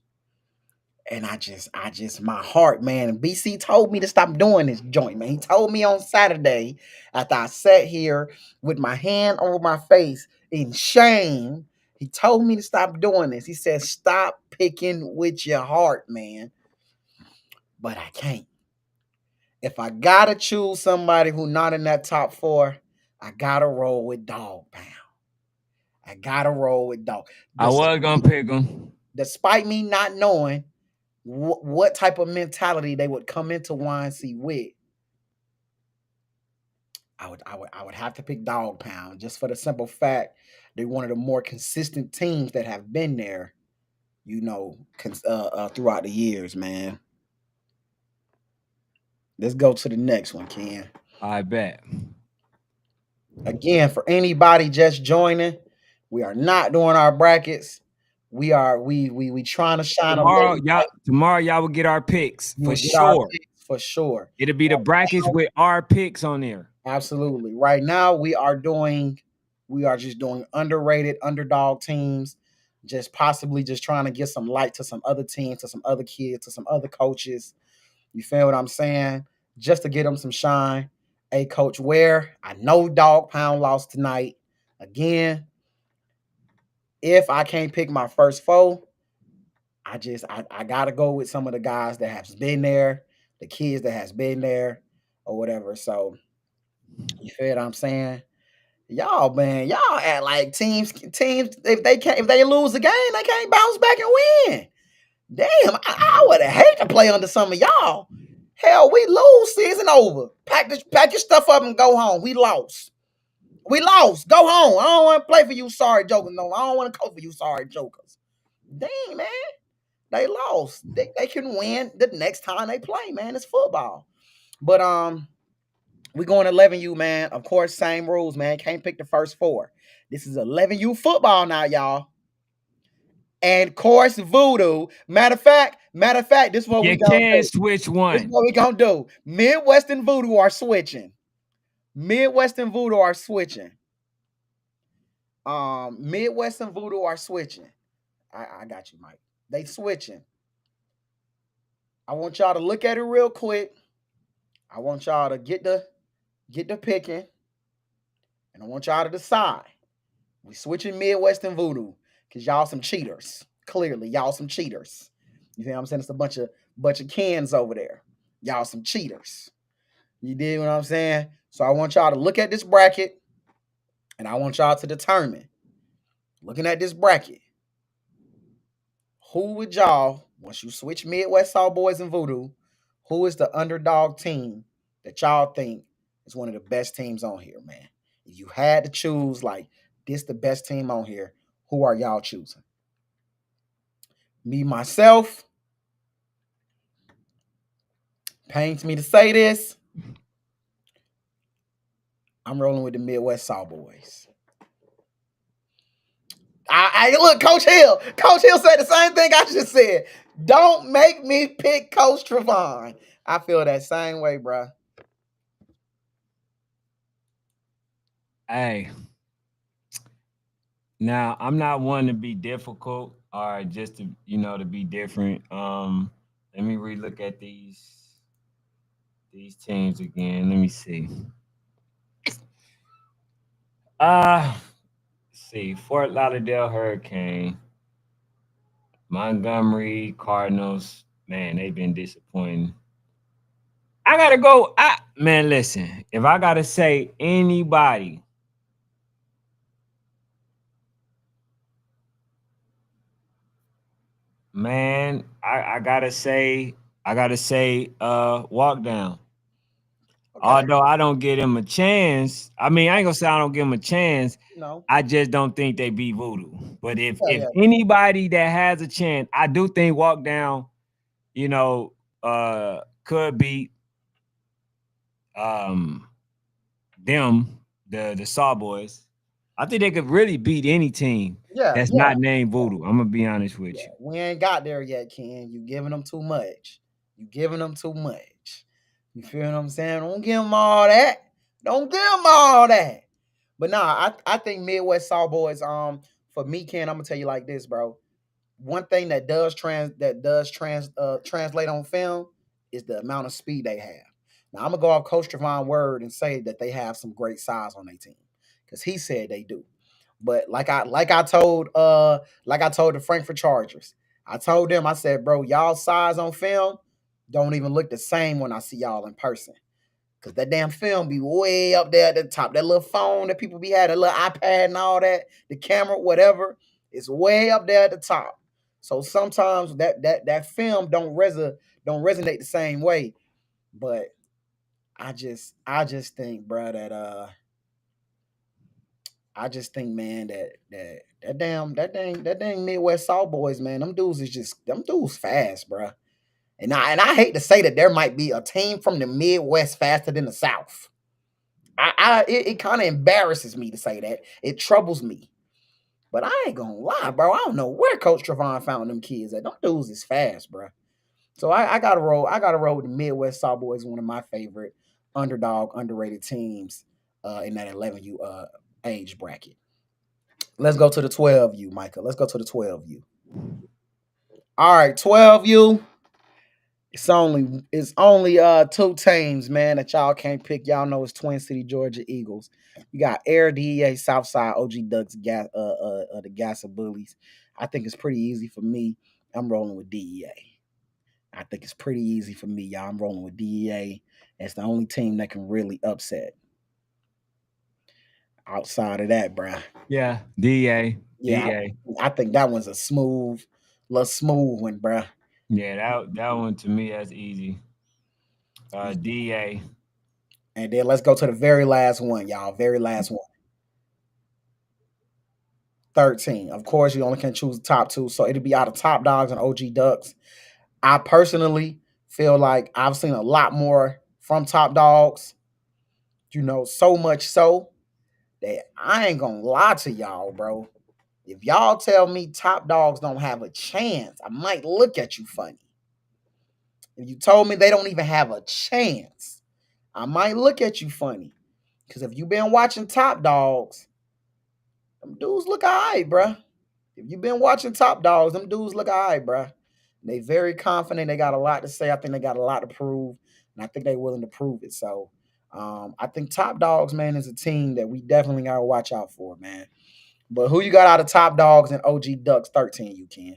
And I just my heart, man. And BC told me to stop doing this joint, man. He told me on Saturday after I sat here with my hand over my face in shame. He told me to stop doing this. He said, stop picking with your heart, man. But I can't. If I gotta choose somebody who not in that top four, I gotta roll with Dawg, Pound. I gotta roll with Dawg. I was gonna pick them. Despite me not knowing what type of mentality they would come into YNC with, I would have to pick Dawg Pound just for the simple fact they're one of the more consistent teams that have been there, throughout the years, man. Let's go to the next one, Ken. I bet. Again, for anybody just joining, we are not doing our brackets. We trying to shine a little light. Tomorrow y'all will get our picks We for will get our sure. picks for sure. It'll be the brackets with our picks on there. Absolutely. Right now, we are just doing underrated underdog teams. just possibly just trying to get some light to some other teams, to some other kids, to some other coaches. You feel what I'm saying? Just to get them some shine. Hey, Coach Ware, I know Dog Pound lost tonight. Again, if I can't pick my first foe, I gotta go with some of the guys that have been there, the kids that has been there, or whatever. So you feel what I'm saying? Y'all, man, y'all act like teams if they lose the game, they can't bounce back and win. Damn, I would have hate to play under some of y'all. Hell, we lose, season over. Pack your stuff up and go home. We lost. We lost. Go home. I don't want to play for you, sorry jokers. No, I don't want to coach for you, sorry jokers. Dang, man. They lost. They can win the next time they play, man. It's football. But we going 11U, man. Of course, same rules, man. Can't pick the first four. This is 11U football now, y'all. And course voodoo. Matter of fact, this is what we You gonna can't do. switch This is one. what we gonna do. Midwestern voodoo are switching. Midwestern voodoo are switching. Midwestern voodoo are switching. I got you, Mike. They switching. I want y'all to look at it real quick. I want y'all to get the picking, and I want y'all to decide. We switching Midwestern voodoo because y'all some cheaters. Clearly, y'all some cheaters. You feel what I'm saying? It's a bunch of cans over there. Y'all some cheaters. You dig what I'm saying? So I want y'all to look at this bracket, and I want y'all to determine, looking at this bracket, who would y'all, once you switch Midwest All Boys and Voodoo, who is the underdog team that y'all think is one of the best teams on here, man? If you had to choose, like, this the best team on here, who are y'all choosing? Me, myself, pains me to say this, I'm rolling with the Midwest All Boys. I look, Coach Hill. Coach Hill said the same thing I just said. Don't make me pick Coach Trevon. I feel that same way, bro. Hey, now I'm not one to be difficult or just to to be different. Let me relook at these teams again. Let me see. Uh see, Fort Lauderdale Hurricane, Montgomery Cardinals. Man, they've been disappointing. I gotta go. Man, listen. If I gotta say anybody, man, I gotta say walk down. Okay. Although I don't give him a chance. I mean, I ain't gonna say I don't give him a chance. No. I just don't think they beat Voodoo. But if Yeah, if yeah. anybody that has a chance, I do think walk down, you know, could beat um them, the Sawboys. I think they could really beat any team Yeah, that's yeah. not named Voodoo. I'm gonna be honest with Yeah, you. we ain't got there yet, Ken. You giving them too much. You giving them too much. You feel what I'm saying? Don't give them all that. Don't give them all that. But nah, I think Midwest Saw Boys. For me, Ken, I'm gonna tell you like this, bro. One thing that does translate on film is the amount of speed they have. Now I'm gonna go off Coach Trevon word and say that they have some great size on their team because he said they do. But like I told the Frankfurt Chargers, I told them, I said, bro, y'all size on film don't even look the same when I see y'all in person. Cause that damn film be way up there at the top. That little phone that people be had, that little iPad and all that, the camera, whatever, it's way up there at the top. So sometimes that film don't resonate the same way. But I just think, bro, that I just think, man, that dang Midwest South boys, man, them dudes fast, bro. And I hate to say that there might be a team from the Midwest faster than the South. It kind of embarrasses me to say that. It troubles me. But I ain't gonna lie, bro. I don't know where Coach Trevon found them kids at. Them dudes is fast, bro. So I gotta roll. I gotta roll with the Midwest Sawboys, one of my favorite underdog, underrated teams in that 11U age bracket. Let's go to the 12U, Micah. Let's go to the 12U. All right, 12U. It's only two teams, man, that y'all can't pick. Y'all know it's Twin City, Georgia Eagles. You got Air DEA, Southside, OG Ducks, the Gas of Bullies. I think it's pretty easy for me. I'm rolling with DEA. I think it's pretty easy for me, y'all. I'm rolling with DEA. It's the only team that can really upset. Outside of that, bruh. Yeah, DA, Yeah, DA. I think that one's a little smooth one, bruh. Yeah, that one to me that's easy. DA. And then let's go to the very last one, y'all. Very last one. 13. Of course, you only can choose the top two. So it'll be out of Top Dogs and OG Ducks. I personally feel like I've seen a lot more from Top Dogs, so much so that I ain't gonna lie to y'all, bro. If y'all tell me Top Dogs don't have a chance, I might look at you funny. If you told me they don't even have a chance, I might look at you funny. Because if you've been watching Top Dogs, them dudes look alright, bruh. If you've been watching Top Dogs, them dudes look alright, bruh. They very confident. They got a lot to say. I think they got a lot to prove, and I think they're willing to prove it. So, I think Top Dogs, man, is a team that we definitely gotta watch out for, man. But who you got out of Top Dogs and OG Ducks 13? You can.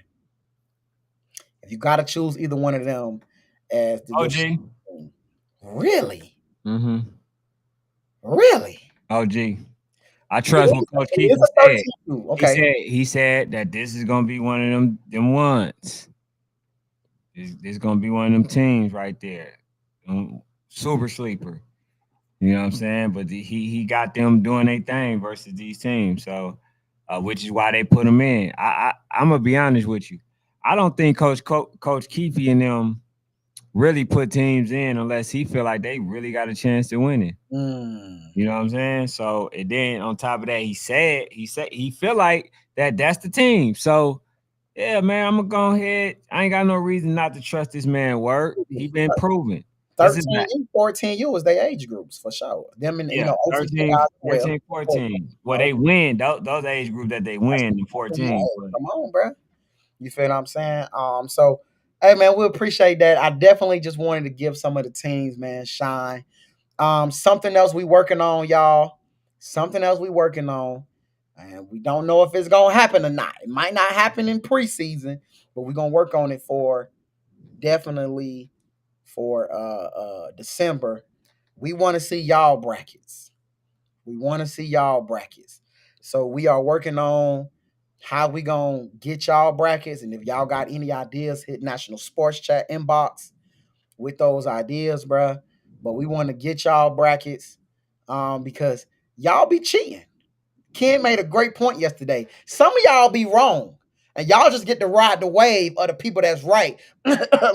If you gotta choose either one of them as your OG. team. Really, Mm-hmm. really, OG. I it trust is, what Coach it is Keefe a said. 13. He Okay. said he said that this is gonna be one of them ones. This gonna be one of them teams right there. Super sleeper. You know what I'm saying? But he got them doing their thing versus these teams. So which is why they put them in. I'm gonna be honest with you. I don't think Coach Keefe and them really put teams in unless he feel like they really got a chance to win it. Mm. You know what I'm saying? So and then on top of that, he said he feel like that's the team. So yeah, man, I'm gonna go ahead. I ain't got no reason not to trust this man work. He been proven. This is not 13U, 14U is their age groups for sure. Them and yeah, OTK 13, as well. 13, Well, 14. Well, no, they win. Those age group that they that's win, the come on, 14. hey, But come on, bro. You feel what I'm saying? So hey man, we appreciate that. I definitely just wanted to give some of the teams, man, shine. Something else we working on, y'all. Something else we working on. And we don't know if it's gonna happen or not. It might not happen in preseason, but we're gonna work on it for definitely for December. We want to see y'all brackets. We want to see y'all brackets. So we are working on how we gonna get y'all brackets. And if y'all got any ideas, hit National Sports Chat inbox with those ideas, bruh. But we want to get y'all brackets because y'all be cheating. Ken made a great point yesterday. Some of y'all be wrong. And y'all just get to ride the wave of the people that's right.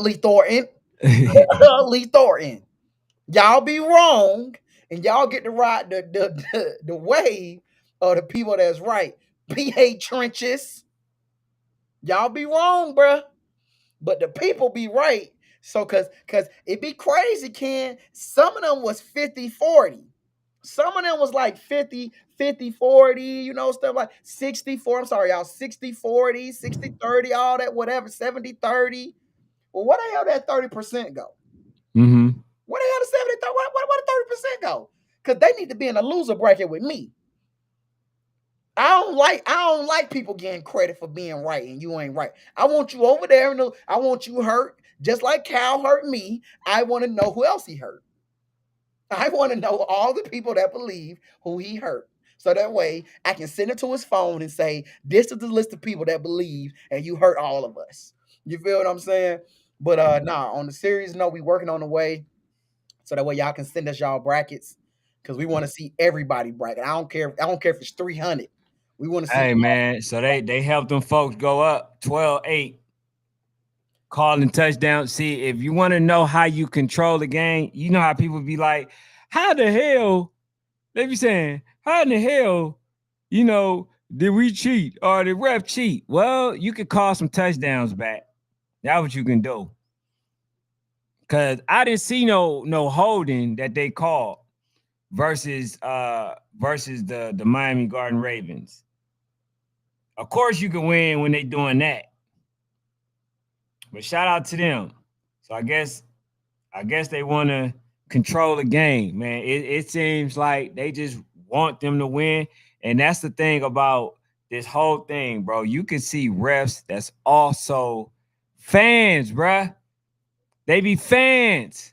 Lee Thornton. Lee Thornton. Y'all be wrong, and y'all get to ride the wave of the people that's right. PA trenches. Y'all be wrong, bruh. But the people be right. So cause it be crazy, Ken. Some of them was 50-40. Some of them was like 50-40, stuff like 64. I'm sorry, y'all. 60-40, 60-30, all that, whatever, 70-30. Well, what the hell that 30% go? mm-hmm. Where the hell the 70? Where the 30% go? Because they need to be in a loser bracket with me. I don't like people getting credit for being right and you ain't right. I want you over there I want you hurt. Just like Cal hurt me. I want to know who else he hurt. I want to know all the people that believe who he hurt. So that way I can send it to his phone and say, this is the list of people that believe and you hurt all of us. You feel what I'm saying? But on the serious note, we working on the way. So that way y'all can send us y'all brackets because we want to see everybody bracket. I don't care if it's 300. We want to see. Hey man, so they helped them folks go up 12-8, calling touchdown. See, if you want to know how you control the game, you know how people be like, how the hell they be saying, how in the hell, did we cheat or the ref cheat? Well, you could call some touchdowns back. That's what you can do. Cause I didn't see no holding that they called versus the Miami Garden Ravens. Of course, you can win when they doing that. But shout out to them. So I guess they want to control the game, man. It seems like they just want them to win, and that's the thing about this whole thing, bro. You can see refs that's also fans, bruh. They be fans.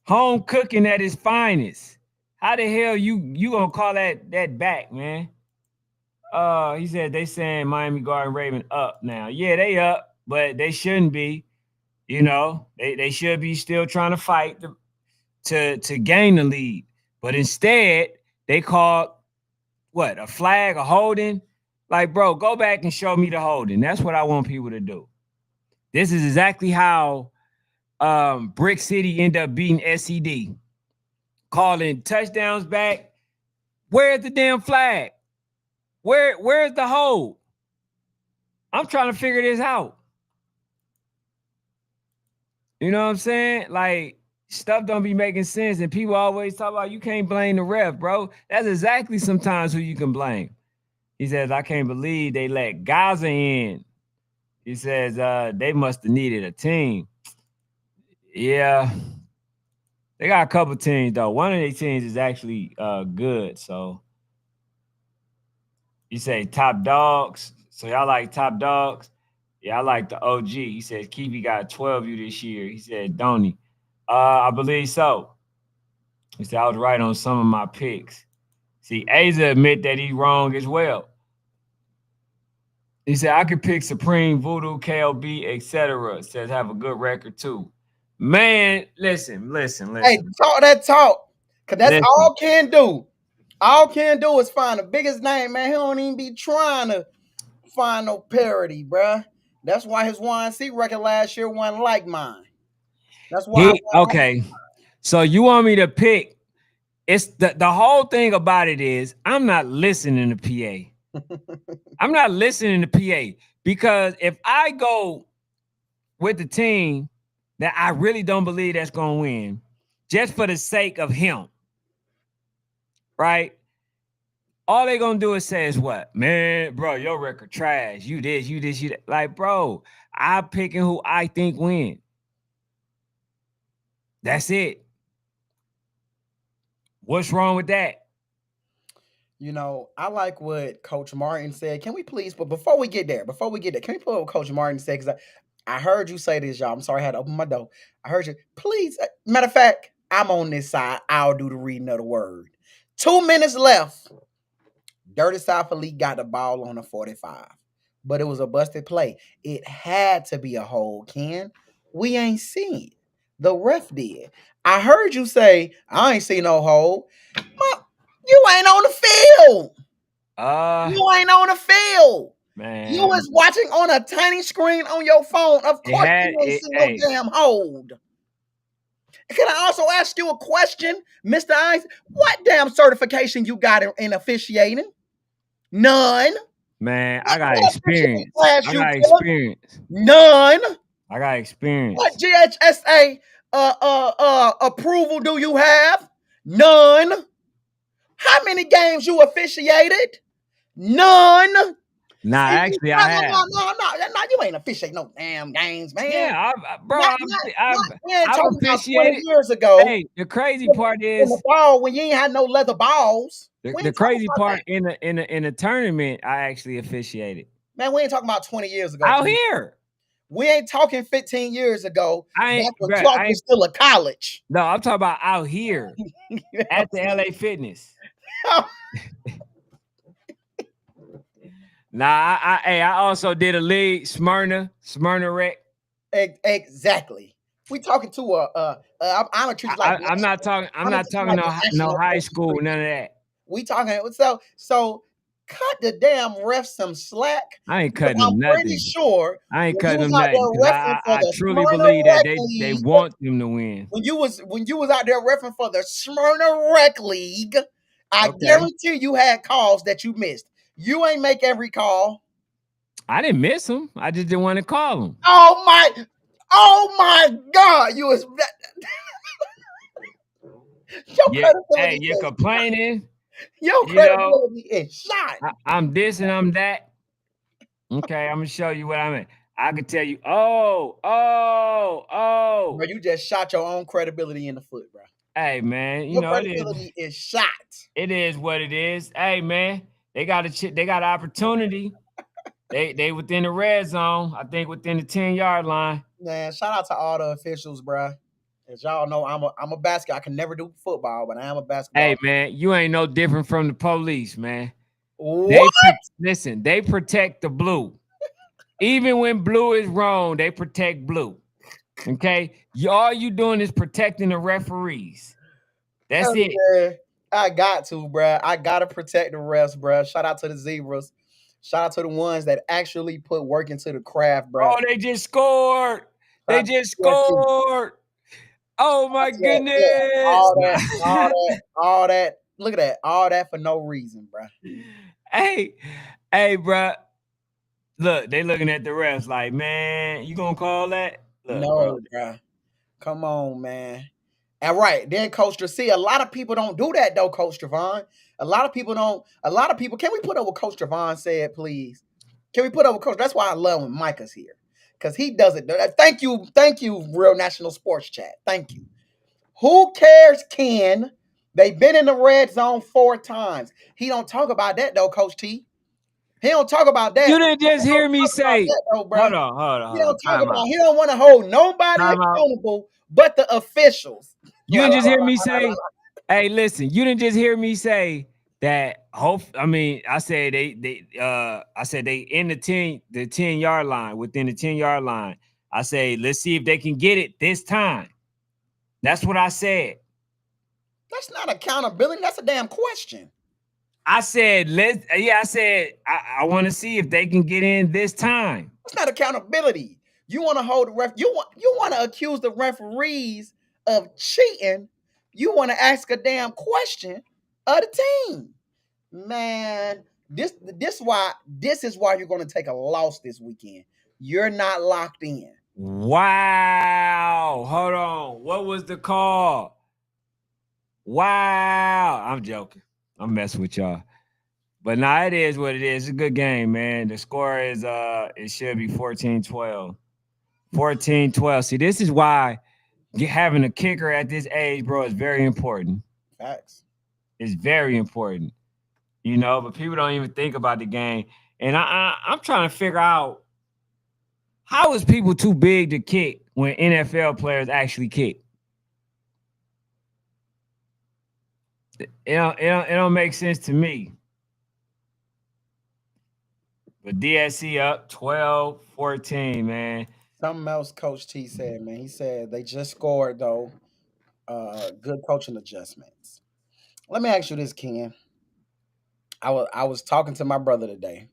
Home cooking at its finest. How the hell you gonna call that back, man? He said they saying Miami Garden Raven up now. Yeah, they up, but they shouldn't be. You know, they should be still trying to fight to gain the lead. But instead, they called what, a flag, a holding. Like, bro, go back and show me the holding. That's what I want people to do. This is exactly how Brick City ended up beating SED, calling touchdowns back. Where's the damn flag? Where's the hold? I'm trying to figure this out. You know what I'm saying? Like, stuff don't be making sense, and people always talk about you can't blame the ref, bro. That's exactly sometimes who you can blame. He says, I can't believe they let Gaza in. He says, they must have needed a team. Yeah. They got a couple teams though. One of these teams is actually good. So he say top dogs. So y'all like top dogs? Yeah, I like the OG. He says Kiwi got 12U this year. He said, don't he? I believe so. He said I was right on some of my picks. See, Aza admit that he's wrong as well. He said I could pick Supreme, Voodoo, KLB, etc. Says have a good record too. Man, Hey, listen, talk that talk. Cause that's listen. all can do. All can do is find the biggest name, man. He don't even be trying to find no parody, bruh. That's why his YNC record last year wasn't like mine. That's why I He went like okay. So you want me to pick? It's the whole thing about it is I'm not listening to PA. I'm not listening to PA because if I go with the team that I really don't believe that's gonna win, just for the sake of him, right? All they gonna do is say is what, man, bro, your record trash. You this, you this, you that. Like, bro, I'm picking who I think win. That's it. What's wrong with that? I like what Coach Martin said. Can we please, but before we get there, can we put what Coach Martin said? Because I heard you say this, y'all. I'm sorry, I had to open my door. I heard you. Please, matter of fact, I'm on this side. I'll do the reading of the word. 2 minutes left. Dirty South Elite got the ball on the 45, but it was a busted play. It had to be a hold, Ken. We ain't seen it. The ref did. I heard you say, I ain't seen no hold. You ain't on the field. Uh You ain't on the field. You man, was watching on a tiny screen on your phone. Of it course had you ain't it. seen no Hey, damn hold. Can I also ask you a question, Mr. Ice? What damn certification you got in officiating? None. man, I got What officiating experience. class I you got took? experience. None. I got What experience. GHSA approval do you have? None. How many games you officiated? None. Nah, See, actually, no, I no, have. no, no, no, no, you ain't officiating no damn games, man. Yeah, bro, Not, we ain't I've talking about 20 officiated. years ago Hey, the crazy in part in the is ball when you ain't had no leather balls. We the ain't talking crazy about that. part in the tournament. I actually officiated Man, we ain't talking about 20 years ago, out Ken. here. We ain't talking 15 years ago. I ain't, Back when bro. Clark I was ain't. still a college. No, I'm talking about out here You know what at the LA Fitness. I'm Nah, hey, I also did a league, Smyrna Rec. saying? Exactly. We talking to I'm gonna treat you like I'm not national. talking. I'm I'm gonna not treat you talking like a no national high coaching school, treatment. none of that. We talking so cut the damn ref some slack I ain't because cutting I'm them pretty nothing. sure I ain't when you cutting was them out nothing because there refing for I the truly Smyrna believe that Rec they League, want them to win. when you was out there refing for the Smyrna Rec League, I Okay, guarantee you had calls that you missed. You ain't make every call. I didn't miss them. I just didn't want to call them. Oh my God! You was your Yeah, credibility hey, you're is complaining. Your You know, credibility is shot. I'm this and I'm that. Okay, I'm gonna show you what I mean. I can tell you, oh, oh, Bro, oh. you just shot your own credibility in the foot, bro. Hey man, you Your know it is. credibility is shot. It is what it is. Hey man, they got an opportunity. They within the red zone. I think within the 10-yard line. Man, shout out to all the officials, bro. As y'all know, I'm a basket. I can never do football, but I am a Hey basketball. man, you ain't no different from the police, man. What? Listen. They protect the blue. Even when blue is wrong, they protect blue. Okay, all you doing is protecting the referees. Hell That's it. yeah. I got to, bruh. I gotta protect the refs, bruh. Shout out to the zebras. Shout out to the ones that actually put work into the craft, bruh. Oh, they just scored. Shout They out to just the USC. scored. Oh Shout my out to that. Yeah, goodness. all that, all that, all that. Look at that. All that for no reason, bruh. Hey, hey, bro. Look, they looking at the refs like, man, you gonna call that? Look, bro. No, bruh. Come on, man. And right, then Coach see, a lot of people don't do that though, Coach Trevon. A lot of people don't. A lot of people. Can we put up what Coach Trevon said, please? Can we put up what Coach? That's why I love when Micah's here, because he does it. Thank you, Real National Sports Chat. Thank you. Who cares, Ken? They've been in the red zone 4 times. He don't talk about that though, Coach T. He don't talk about You that. didn't He just hear don't me talk about say, that though, hold bruh. on, hold on, He hold on. don't talk Time about. out. He don't want to hold nobody Time out. accountable but the officials. You didn't just hear me say, hey, listen, you didn't just hear me say that hope I mean, I said I said they in the 10-yard line, within the 10-yard line. I say, let's see if they can get it this time. That's what I said. That's not accountability. That's a damn question. I said, I said, I want to see if they can get in this time. That's not accountability. You want to hold the ref. You want to accuse the referees of cheating. You want to ask a damn question of the team. Man, this is why you're going to take a loss this weekend. You're not locked in. Wow. Hold on. What was the call? Wow. I'm joking. I'm messing with y'all. But nah, it is what it is. It's a good game, man. The score is it should be 14-12. 14-12. See, this is why having a kicker at this age, bro, is very important. Facts. It's very important. But people don't even think about the game. And I'm trying to figure out, how is people too big to kick when NFL players actually kick? It don't make sense to me. But DSC up 12-14, man. Something else Coach T said, man. He said they just scored though. Good coaching adjustments. Let me ask you this, Ken. I was talking to my brother today.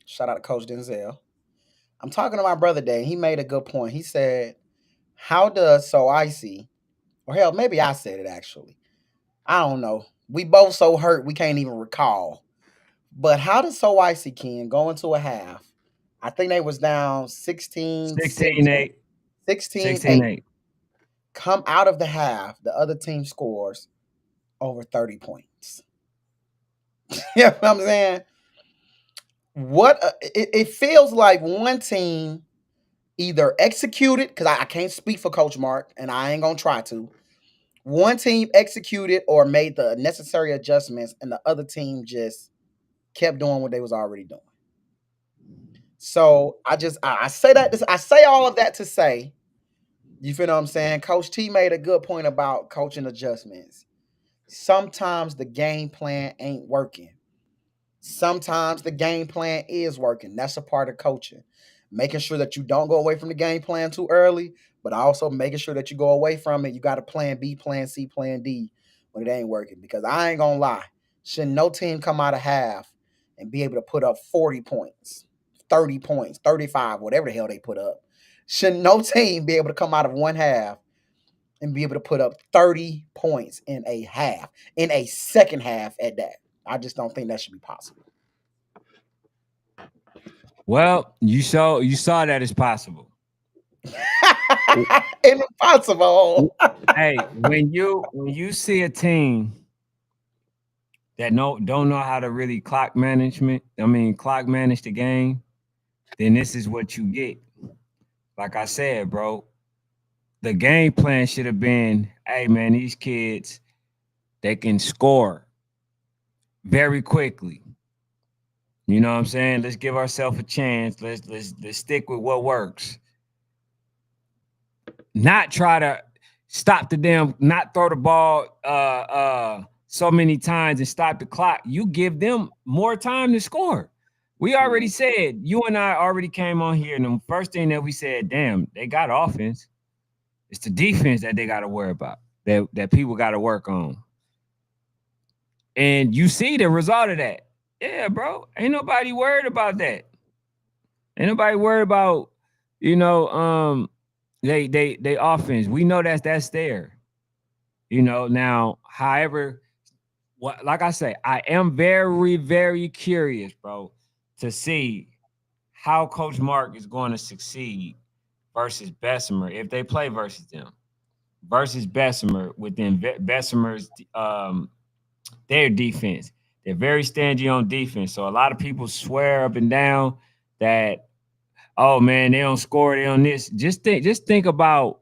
Shout out to Coach Denzel. I'm talking to my brother today, and he made a good point. He said, "How does so icy, or hell, maybe I said it actually. I don't know. We both so hurt we can't even recall. But how does so icy Ken go into a half? I think they was down 16-6, 16-8. 16-8. 16-8. Come out of the half, the other team scores over 30 points. You know what I'm saying? It feels like one team either executed, because I can't speak for Coach Mark, and I ain't gonna try to. One team executed or made the necessary adjustments, and the other team just kept doing what they was already doing. So I say that I say all of that to say, you feel what I'm saying? Coach T made a good point about coaching adjustments. Sometimes the game plan ain't working. Sometimes the game plan is working. That's a part of coaching. Making sure that you don't go away from the game plan too early, but also making sure that you go away from it. You got a plan B, plan C, plan D when it ain't working. Because I ain't gonna lie, should no team come out of half and be able to put up 40 points, 30 points, 35, whatever the hell they put up. Should no team be able to come out of one half and be able to put up 30 points in a half, in a second half at that? I just don't think that should be possible. Well, you saw that it's possible. Impossible. Hey, when you see a team that don't know how to really clock management. I mean, clock manage the game. Then this is what you get. Like I said, bro, the game plan should have been, hey man, these kids they can score very quickly. You know what I'm saying? Let's give ourselves a chance. Let's stick with what works. Not try to stop the damn, not throw the ball so many times and stop the clock. You give them more time to score. We already Mm, said, you and I already came on here, and the first thing that we said, damn, they got offense. It's the defense that they got to worry about, that people got to work on. And you see the result of that. Yeah, bro. Ain't nobody worried about that. Ain't nobody worried about, you know, they offense. We know that's there. You know, now, however, what like I say, I am very, very curious, bro, to see how Coach Mark is going to succeed versus Bessemer if they play versus them. Versus Bessemer within Bessemer's their defense. They're very stingy on defense. So a lot of people swear up and down that, oh man, they don't score, they on this. Just think about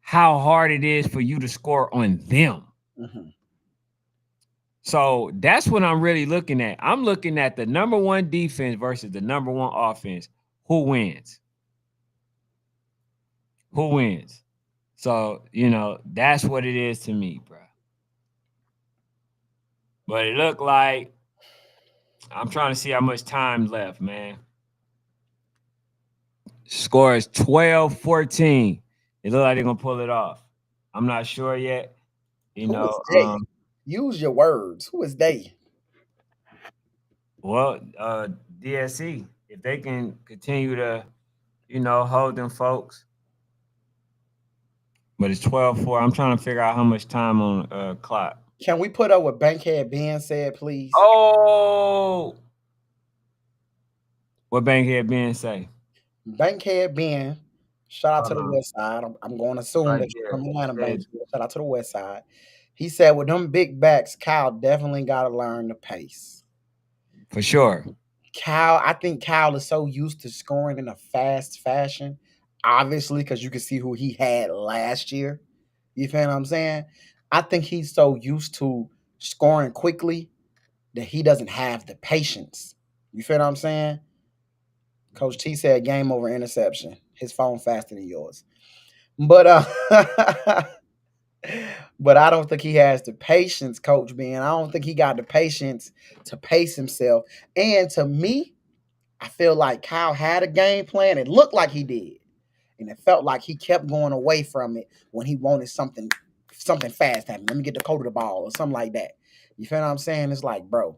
how hard it is for you to score on them. mhm. So that's what I'm really looking at. I'm looking at the number one defense versus the number one offense. Who wins? Who wins? So, that's what it is to me, bro. But it looked like I'm trying to see how much time left, man. Score is 12-14. It look like they're gonna pull it off. I'm not sure yet. You Who is know, they? Use your words. Who is they? well, DSC, if they can continue to, hold them folks. But it's 12-4. I'm trying to figure out how much time on clock. Can we put up what Bankhead Ben said, please? Oh, what Bankhead Ben say? Bankhead Ben, shout out to Hold the on, West Side. I'm going to assume right that you're there. from It Atlanta, says Bankhead. Shout out to the West Side. He said, with them big backs, Kyle definitely got to learn the pace. for sure. I think Kyle is so used to scoring in a fast fashion, obviously, because you can see who he had last year. You feel what I'm saying? I think he's so used to scoring quickly that he doesn't have the patience. You feel what I'm saying? Coach T said game over interception. His phone faster than yours. But but I don't think he has the patience, Coach Ben. I don't think he got the patience to pace himself. And to me, I feel like Kyle had a game plan. It looked like he did. And it felt like he kept going away from it when he wanted something fast happening. Let me get the coat of the ball or something like that. You feel what I'm saying? It's like, bro,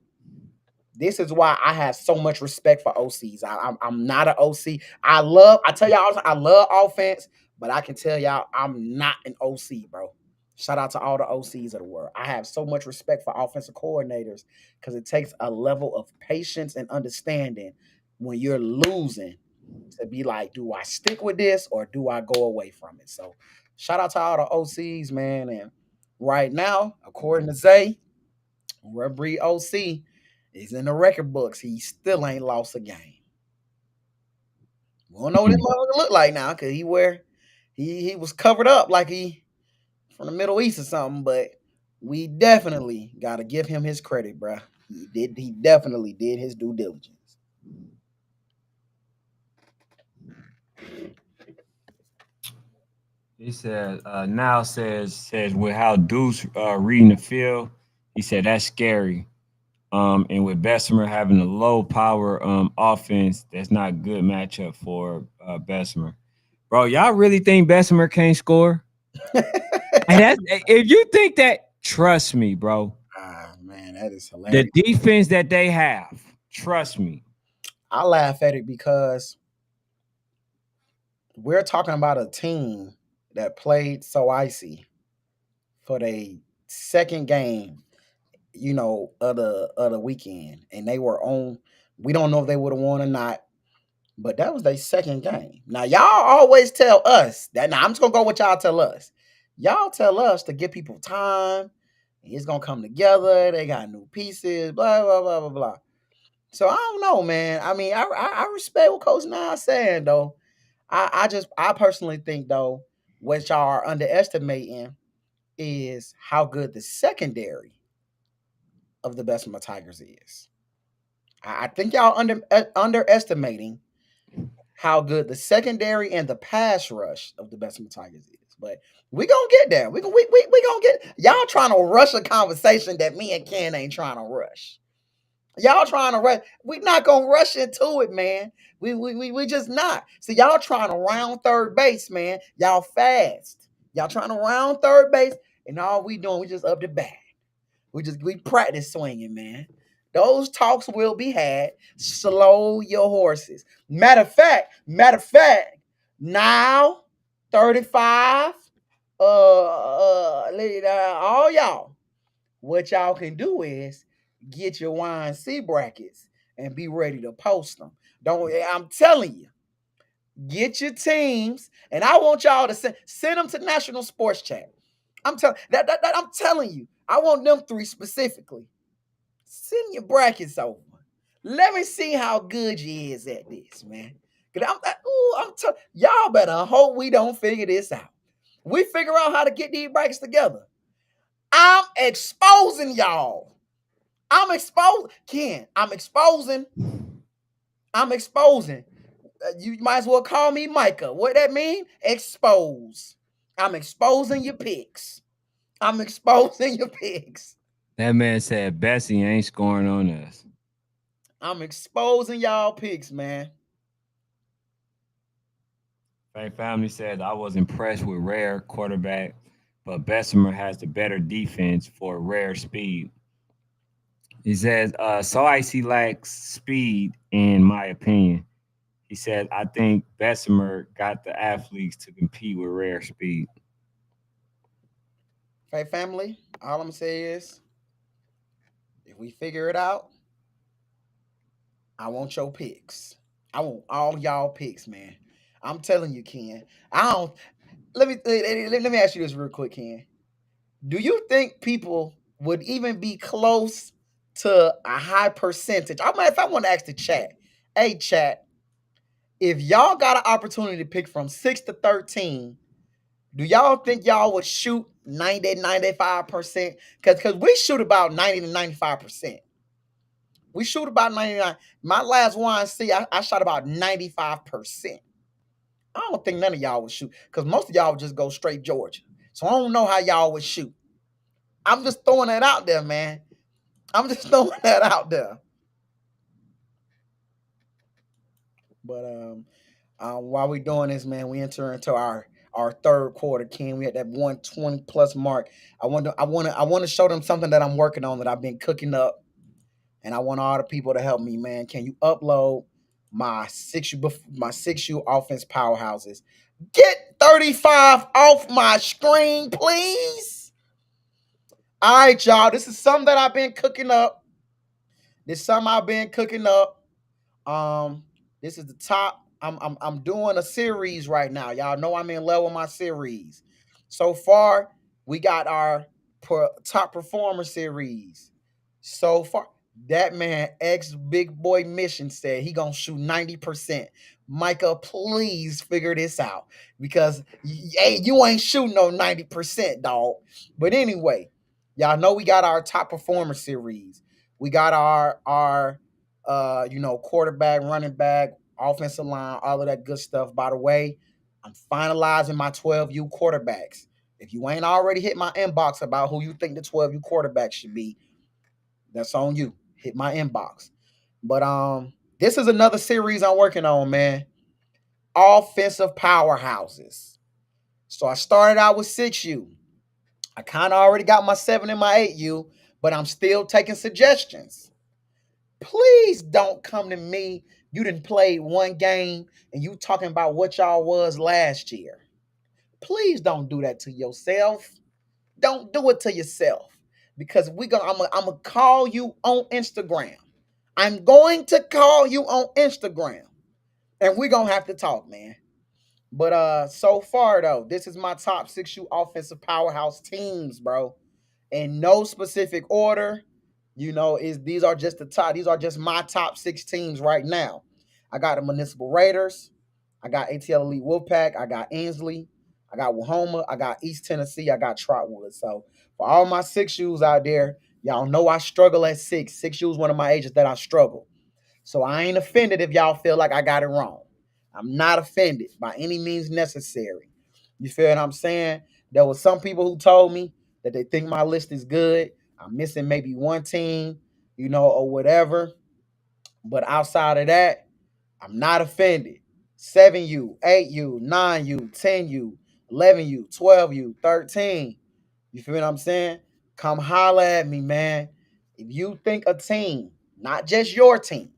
this is why I have so much respect for OCs. I'm not an OC. I tell y'all, I love offense, but I can tell y'all I'm not an OC, bro. Shout out to all the OCs of the world. I have so much respect for offensive coordinators because it takes a level of patience and understanding when you're losing to be like, do I stick with this or do I go away from it? So shout out to all the OCs, man. And right now, according to Zay, Reverie OC is in the record books. He still ain't lost a game. We don't know what this motherfucker look like now because he was covered up like he from the Middle East or something, but we definitely gotta give him his credit, bruh. He definitely did his due diligence. He said, now says with how Deuce reading the field, he said that's scary. And with Bessemer having a low power offense, that's not a good matchup for Bessemer. Bro, y'all really think Bessemer can't score? And that's if you think that, trust me, bro. Ah man, that is The hilarious. defense that they have, trust me. I laugh at it because we're talking about a team that played so icy for the second game, of the weekend, and they were on. We don't know if they would have won or not, but that was their second game. Now y'all always tell us that. Now I'm just gonna go with y'all tell us. Y'all tell us to give people time It's gonna come together. They got new pieces. Blah blah blah blah blah. So I don't know, man. I mean, I respect what Coach Nas saying though. I personally think though, what y'all are underestimating is how good the secondary of the Bessemer Tigers is. I think y'all underestimating how good the secondary and the pass rush of the Bessemer Tigers is. But we gonna get there. We gonna get y'all trying to rush a conversation that me and Ken ain't trying to rush. Y'all trying to rush. We not gonna rush into it, man. We just not. So y'all trying to round third base, man. Y'all fast. Y'all trying to round third base, and all we doing, we just up the bat. We practice swinging, man. Those talks will be had. Slow your horses. Matter of fact, now 35. All y'all. What y'all can do is get your YNC brackets and be ready to post them. Don't I'm telling you, get your teams, and I want y'all to send them to National Sports Chat. I'm telling you, I want them three specifically. Send your brackets over. Let me see how good you is at this, man. Cause y'all better hope we don't figure this out. We figure out how to get these brackets together. I'm exposing y'all. I'm exposed. Ken, I'm exposing. I'm exposing. You might as well call me Micah. What that mean? Expose. I'm exposing your picks. I'm exposing your picks. That man said Bessie ain't scoring on us. I'm exposing y'all picks, man. Faye Family says I was impressed with Rare quarterback, but Bessemer has the better defense for Rare speed. He says, so icy lacks speed, in my opinion. He said, I think Bessemer got the athletes to compete with Rare speed. Hey, family, all I'm saying is if we figure it out, I want your picks. I want all y'all picks, man. I'm telling you, Ken. I don't. Let me ask you this real quick, Ken. Do you think people would even be close to a high percentage? If I want to ask the chat, hey chat, if y'all got an opportunity to pick from 6 to 13, do y'all think y'all would shoot 90, 95%? Because we shoot about 90 to 95%. We shoot about 99. My last one, see, I shot about 95%. I don't think none of y'all would shoot because most of y'all would just go straight Georgia. So I don't know how y'all would shoot. I'm just throwing that out there, man. I'm just throwing that out there. But while we doing this, man, we enter into our third quarter. Ken, we at that 120 plus mark. I want to show them something that I'm working on that I've been cooking up, and I want all the people to help me, man. Can you upload my 6U offense powerhouses? Get 35 off my screen, please. All right, y'all. This is something that I've been cooking up. This is something I've been cooking up. Um, this is the top. I'm doing a series right now. Y'all know I'm in love with my series. So far, we got our top performer series. So far, that man ex big boy mission said he gonna shoot 90%. Micah, please figure this out because hey, you ain't shooting no 90%, dog. But anyway, y'all know we got our top performer series. We got our quarterback, running back, offensive line, all of that good stuff. By the way, I'm finalizing my 12U quarterbacks. If you ain't already hit my inbox about who you think the 12U quarterback should be, that's on you. Hit my inbox. But this is another series I'm working on, man. Offensive powerhouses. So I started out with 6U. I kind of already got my 7 and my 8U, but I'm still taking suggestions. Please don't come to me. You didn't play one game and you talking about what y'all was last year. Please don't do that to yourself. Don't do it to yourself because I'm gonna call you on Instagram. I'm going to call you on Instagram and we're gonna have to talk, man. But so far though, this is my top 6U offensive powerhouse teams, bro. in no specific order. Is these are just the top. These are just my top 6 teams right now. I got the Municipal Raiders. I got ATL Elite Wolfpack. I got Ainsley. I got Wahoma. I got East Tennessee. I got Trotwood. So for all my 6Us out there, y'all know I struggle at 6. 6U one of my ages that I struggle. So I ain't offended if y'all feel like I got it wrong. I'm not offended by any means necessary. You feel what I'm saying? There was some people who told me that they think my list is good. I'm missing maybe one team, or whatever. But outside of that, I'm not offended. 7U, 8U, 9U, 10U, 11U, 12U, 13. You feel what I'm saying? Come holla at me, man. If you think a team, not just your team,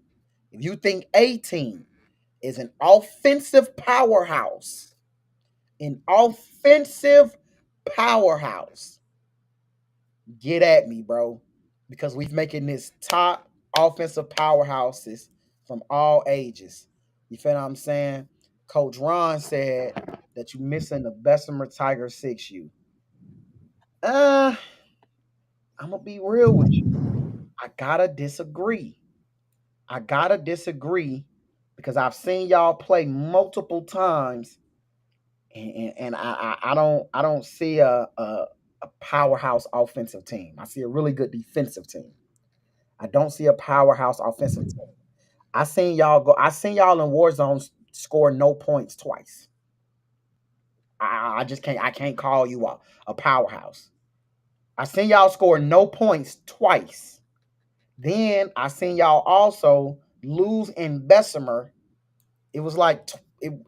if you think a team is an offensive powerhouse, get at me, bro. Because we've making this top offensive powerhouses from all ages. You feel what I'm saying? Coach Ron said that you missing the Bessemer Tiger 6U. Uh, I'm gonna be real with you. I gotta disagree. I gotta disagree because I've seen y'all play multiple times, and I don't see a powerhouse offensive team. I see a really good defensive team. I don't see a powerhouse offensive team. I seen y'all in war zones score no points twice. I just can't call you a powerhouse. I seen y'all score no points twice. Then I seen y'all also lose in Bessemer. It was like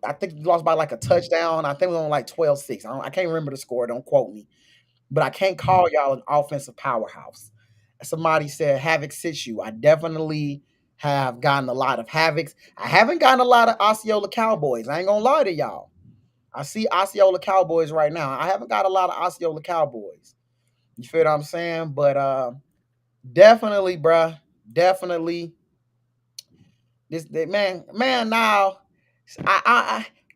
I think you lost by like a touchdown. I think it was on like 12-6. I can't remember the score. Don't quote me. But I can't call y'all an offensive powerhouse. Somebody said Havoc sits you. I definitely have gotten a lot of Havocs. I haven't gotten a lot of Osceola Cowboys. I ain't gonna lie to y'all. I see Osceola Cowboys right now. I haven't got a lot of Osceola Cowboys. You feel what I'm saying? But definitely, bruh. Definitely. Man, now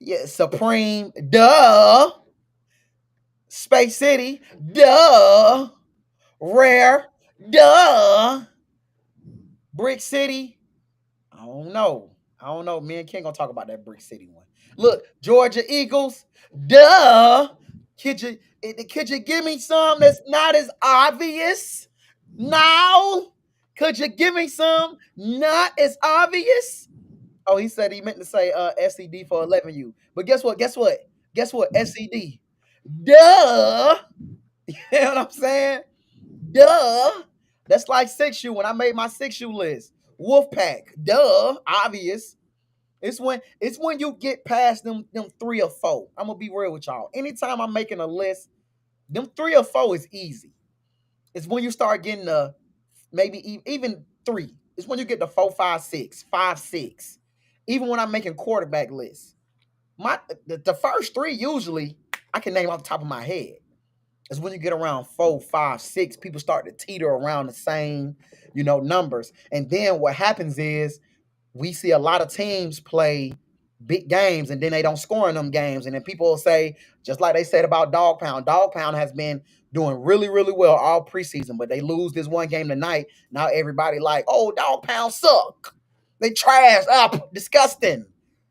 yeah, Supreme, duh. Space City, duh. Rare, duh. Brick City, I don't know. I don't know. Me and King gonna talk about that Brick City one. Look, Georgia Eagles, duh. Could you give me some that's not as obvious? Now, could you give me some not as obvious? Oh, he said he meant to say SCD for 11U. But guess what? Guess what? Guess what? SCD. Duh. You know what I'm saying? Duh. That's like 6U when I made my 6U list. Wolfpack. Duh. Obvious. It's when you get past them 3 or 4. I'm gonna be real with y'all. Anytime I'm making a list, them 3 or 4 is easy. It's when you start getting the maybe even 3. It's when you get the 4, 5, 6, 5, 6. Even when I'm making quarterback lists, the first 3 usually I can name off the top of my head. It's when you get around 4, 5, 6, people start to teeter around the same, numbers. And then what happens is we see a lot of teams play big games and then they don't score in them games. And then people will say, just like they said about Dog Pound has been doing really, really well all preseason, but they lose this one game tonight. Now everybody like, oh, Dog Pound suck. They trash up, disgusting.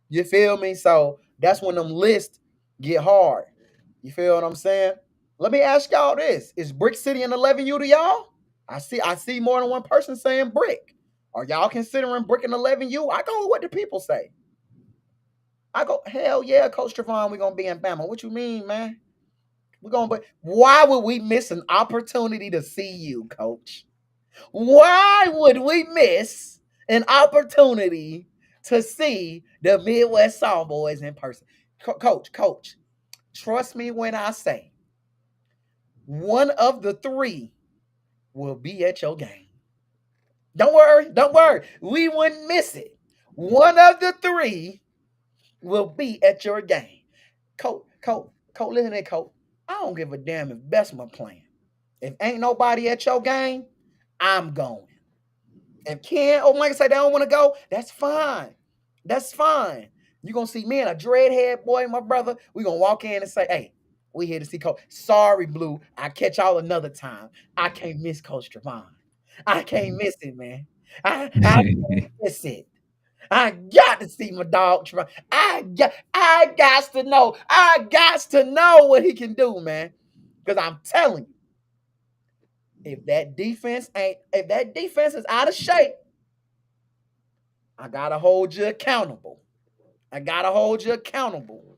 You feel me? So that's when them lists get hard. You feel what I'm saying? Let me ask y'all this: is Brick City an 11U to y'all? I see more than one person saying Brick. Are y'all considering Brick an 11U? I go with what the people say. I go, hell yeah, Coach Trevon, we're gonna be in Bama. What you mean, man? We're gonna be why would we miss an opportunity to see you, coach? Why would we miss an opportunity to see the Midwest Sawboys in person? Coach, trust me when I say one of the 3 will be at your game. Don't worry. We wouldn't miss it. One of the 3 will be at your game. Coach, listen to that, Coach. I don't give a damn if Bessemer playing. If ain't nobody at your game, I'm going. If Ken or Mike say they don't want to go, that's fine. That's fine. You're gonna see me and a dreadhead boy, my brother. We're gonna walk in and say, hey, We here to see Coach. Sorry, Blue. I catch y'all another time. I can't miss Coach Trevon. I can't miss it, man. I can't miss it. I got to see my dog Trevon. I got to know. I got to know what he can do, man. Because I'm telling you, if that defense is out of shape, I gotta hold you accountable. I gotta hold you accountable.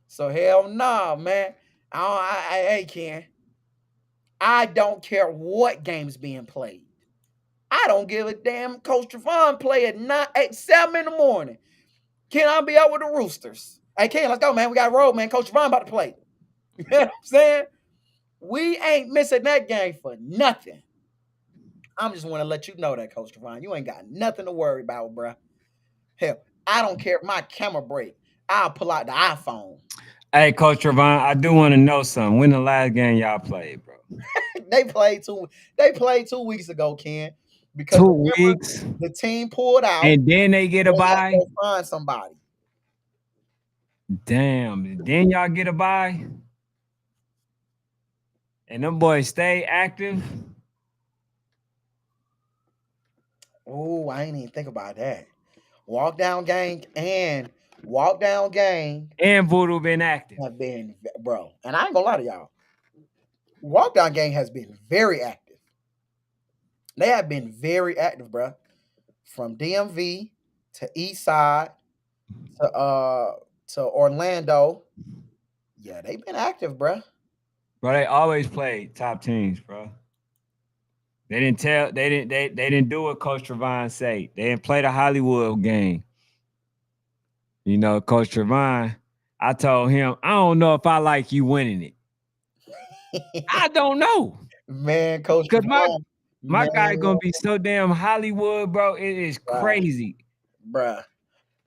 So hell nah, man. Hey Ken, I don't care what game's being played. I don't give a damn. Coach Trevon play at 7 in the morning. Can I be out with the Roosters? Hey Ken, let's go, man. We got a road, man. Coach Trevon about to play. You know what I'm saying? We ain't missing that game for nothing. I'm just want to let you know that, Coach Trevon. You ain't got nothing to worry about, bruh. Hell, I don't care if my camera break. I'll pull out the iPhone. Hey, Coach Trevon, I do want to know something. When the last game y'all played, bro? they played two. They played 2 weeks ago, Ken, because Two remember weeks, the team pulled out. and then they get a They had to bye. go find somebody. Damn. Then y'all get a bye, and them boys stay active. Oh, I ain't even think about that. Walk down gang And Voodoo been active. have been, bro. And I ain't gonna lie to y'all. Walk down gang has been very active. They have been very active, bro. From DMV to East Side to Orlando. Yeah, they've been active, bro. Bro, they always play top teams, bro. They didn't do what Coach Trevon say. They didn't play the Hollywood game. You know, Coach Trevon, I told him, I don't know if I like you winning it. I don't know. Man, Coach Cause Trevon, my man, guy gonna be so damn Hollywood, bro. It is bruh, crazy. bruh.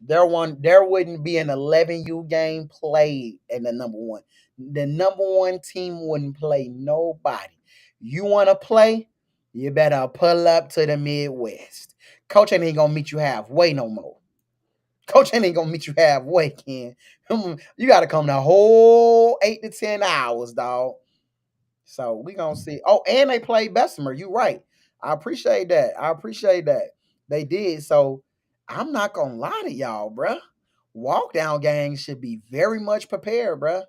There wouldn't be an 11U game played in the number one. The number one team wouldn't play nobody. You want to play? You better pull up to the Midwest. Coach ain't gonna meet you halfway no more. Coach ain't gonna meet you halfway, Ken. You got to come the whole 8 to 10 hours, dog. So we gonna see. Oh, and they played Bessemer. You right. I appreciate that. I appreciate that. They did. So I'm not gonna lie to y'all, bruh. Walk down gang should be very much prepared, bruh.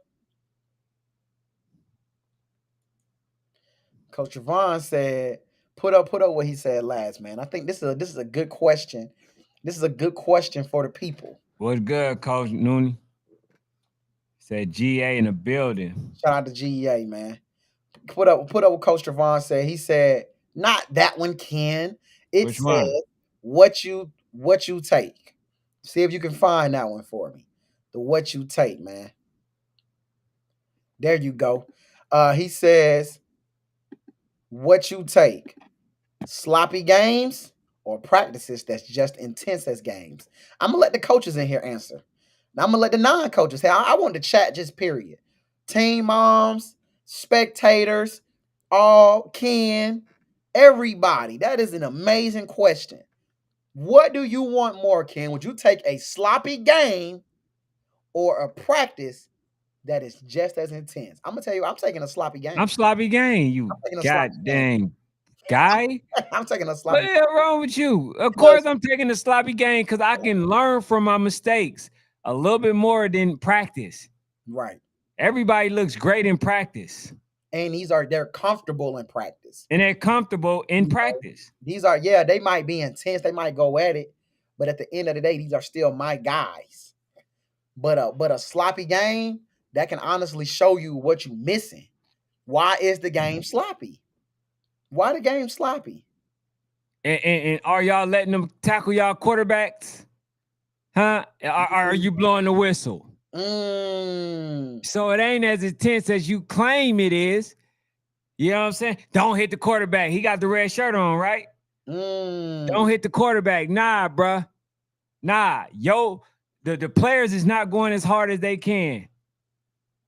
Coach Javon said, put up what he said last, man. I think this is a good question. This is a good question for the people. What's good, Coach Nooney? Said GA in the building. Shout out to GEA, man. Put up what Coach Javon said. He said, not that one, Ken. It Which said one? what you take. See if you can find that one for me. The what you take, man. There you go. He says, what you take. Sloppy games or practices that's just intense as games. I'm gonna let the coaches in here answer. Now I'm gonna let the non-coaches. Hey, I want the chat just period. Team moms, spectators, all Ken, everybody. That is an amazing question. What do you want more, Ken? Would you take a sloppy game or a practice that is just as intense? I'm gonna tell you, I'm taking a sloppy I'm game. sloppy gang, you I'm taking a sloppy game. goddamn guy. I'm taking a What sloppy the hell wrong with you? Of because course, I'm taking the sloppy game because I can learn from my mistakes a little bit more than practice. right. Everybody looks great in practice, And they're comfortable in practice. and they're comfortable in You know, practice. these are yeah, they might be intense, they might go at it, but at the end of the day, these are still my guys. But a sloppy game that can honestly show you what you're missing. Why is the game sloppy? Why the game sloppy? And are y'all letting them tackle y'all quarterbacks? Huh? Are you blowing the whistle? Mm, So it ain't as intense as you claim it is. You know what I'm saying? Don't hit the quarterback. He got the red shirt on, right? Don't mm. hit the quarterback. Nah, bruh. Nah. The players is not going as hard as they can.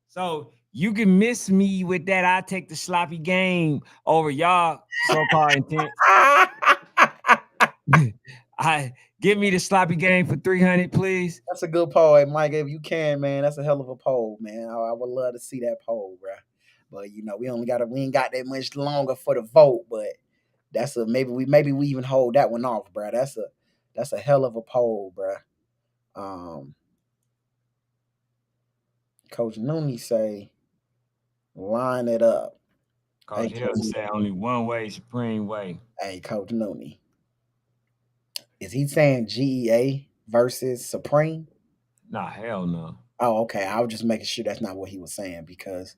So you can miss me with that. I take the sloppy game over y'all so-called intense. I give me the sloppy game for 300, please. That's a good poll, hey, Mike. If you can, man, that's a hell of a poll, man. I would love to see that poll, bro. But we ain't got that much longer for the vote. But that's a maybe we even hold that one off, bro. That's a hell of a poll, bro. Um, Coach Nooney say line it up. Hey, Coach Hill said only one way, supreme way. Coach Nooney, is he saying GEA versus Supreme? Nah, hell no. Oh, okay. I was just making sure that's not what he was saying because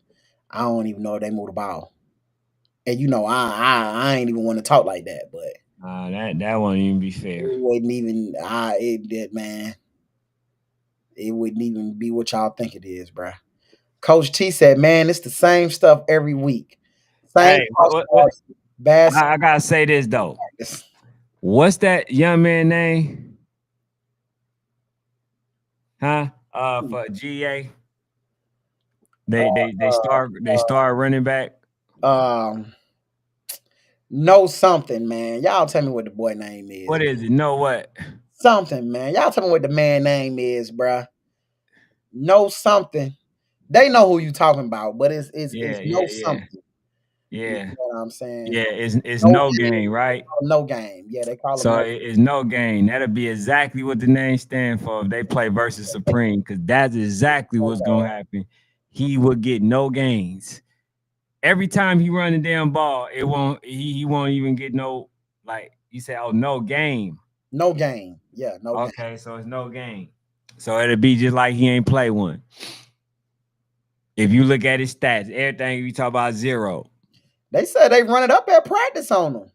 I don't even know if they moved the ball. And I ain't even want to talk like that, but Nah, that won't even be fair. it wouldn't even it did, man. It wouldn't even be what y'all think it is, bruh. Coach T said, "Man, it's the same stuff every week. Same Hey, false starts, bad I gotta say this though. practice." What's that young man name? Huh? For GA, they start running back. Um, know something, man. Y'all tell me what the boy name is. What is it? Know what? Something, man. Y'all tell me what the man name is, bruh. Know something. They know who you talking about, but it's Yeah, no yeah, yeah, something. You know yeah, what I'm saying? yeah. It's No no game, game, right? no game. Yeah, they call him So no. it's no game. That'll be exactly what the name stand for if they play versus Supreme, because that's exactly what's gonna happen. He will get no gains. Every time he run the damn ball, it won't he won't even get no, like you say, oh, no game. No game. Yeah, no game. Okay, so it's no game. So it'll be just like he ain't play one. If you look at his stats, everything we talk about zero. They said they run it up at practice on them.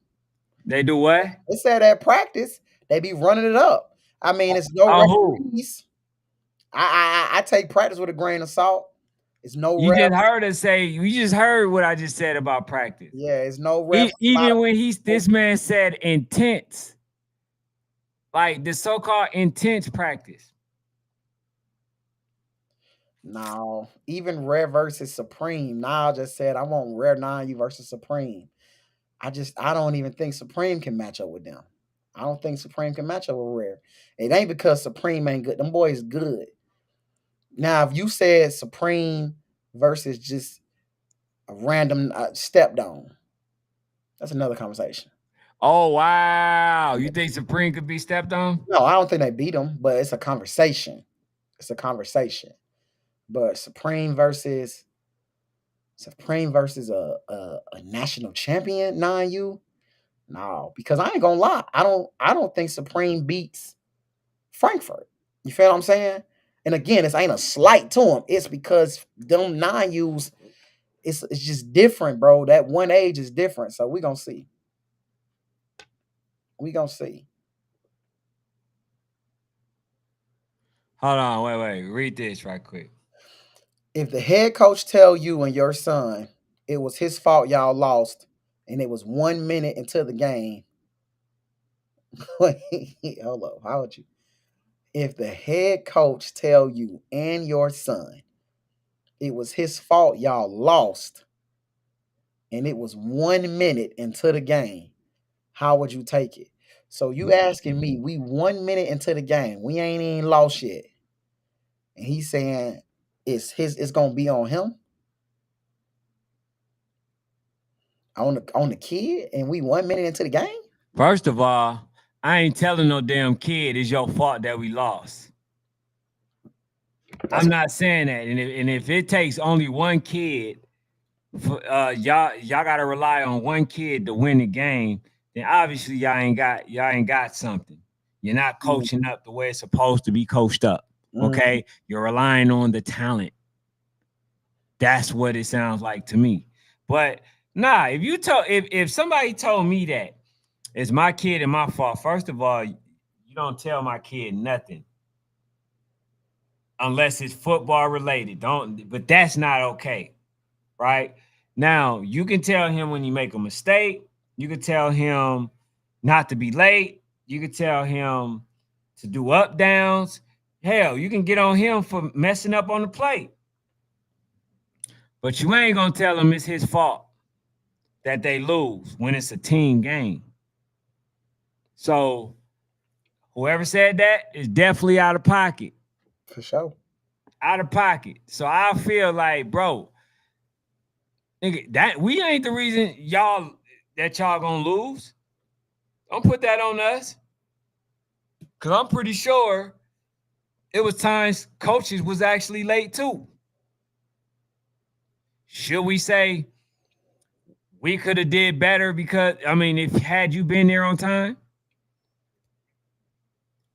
They do what? They said at practice they be running it up. I mean, it's no Oh, who? referees. I take practice with a grain of salt. It's no You ref. just heard us say. You just heard what I just said about practice. Yeah, it's no refs. A lot Even when of this man said intense, like the so-called intense practice. no, even Rare versus Supreme. Nah, just said I want Rare 9 versus Supreme. I don't even think Supreme can match up with them. I don't think Supreme can match up with Rare. It ain't because Supreme ain't good. Them boys good. Now, if you said Supreme versus just a random step down, that's another conversation. Oh wow! You think Supreme could be stepped on? No, I don't think they beat them, but it's a conversation. It's a conversation. But Supreme versus a national champion 9U. No, because I ain't gonna lie. I don't think Supreme beats Frankfurt. You feel what I'm saying? And again, this ain't a slight to them. It's because them 9U's, it's just different, bro. That one age is different. So we gonna see. We gonna see. Hold on, wait. Read this right quick. If the head coach tell you and your son it was his fault y'all lost, and it was 1 minute into the game. Hold up, how would you? If the head coach tell you and your son it was his fault y'all lost, and it was 1 minute into the game, how would you take it? So you asking me, we 1 minute into the game, we ain't even lost yet, and he's saying it's gonna be on him, on the kid, and we 1 minute into the game. First of all, I ain't telling no damn kid it's your fault that we lost. That's I'm not saying that. And if it takes only one kid, for y'all gotta rely on one kid to win the game, then obviously y'all ain't got something. You're not coaching up the way it's supposed to be coached up. mm, Okay? You're relying on the talent. That's what it sounds like to me. But nah, if somebody told me that it's my kid and my fault, first of all, you don't tell my kid nothing unless it's football related. Don't, but that's not okay, right? Now, you can tell him when you make a mistake, you can tell him not to be late, you can tell him to do up downs. Hell, you can get on him for messing up on the plate. But you ain't gonna tell him it's his fault that they lose when it's a team game. So Whoever said that is definitely out of pocket. For sure. Out of pocket. So I feel like, bro, nigga, that we ain't the reason y'all gonna lose. Don't put that on us. Cause I'm pretty sure it was times coaches was actually late too. Should we say we could have did better because I mean, if had you been there on time,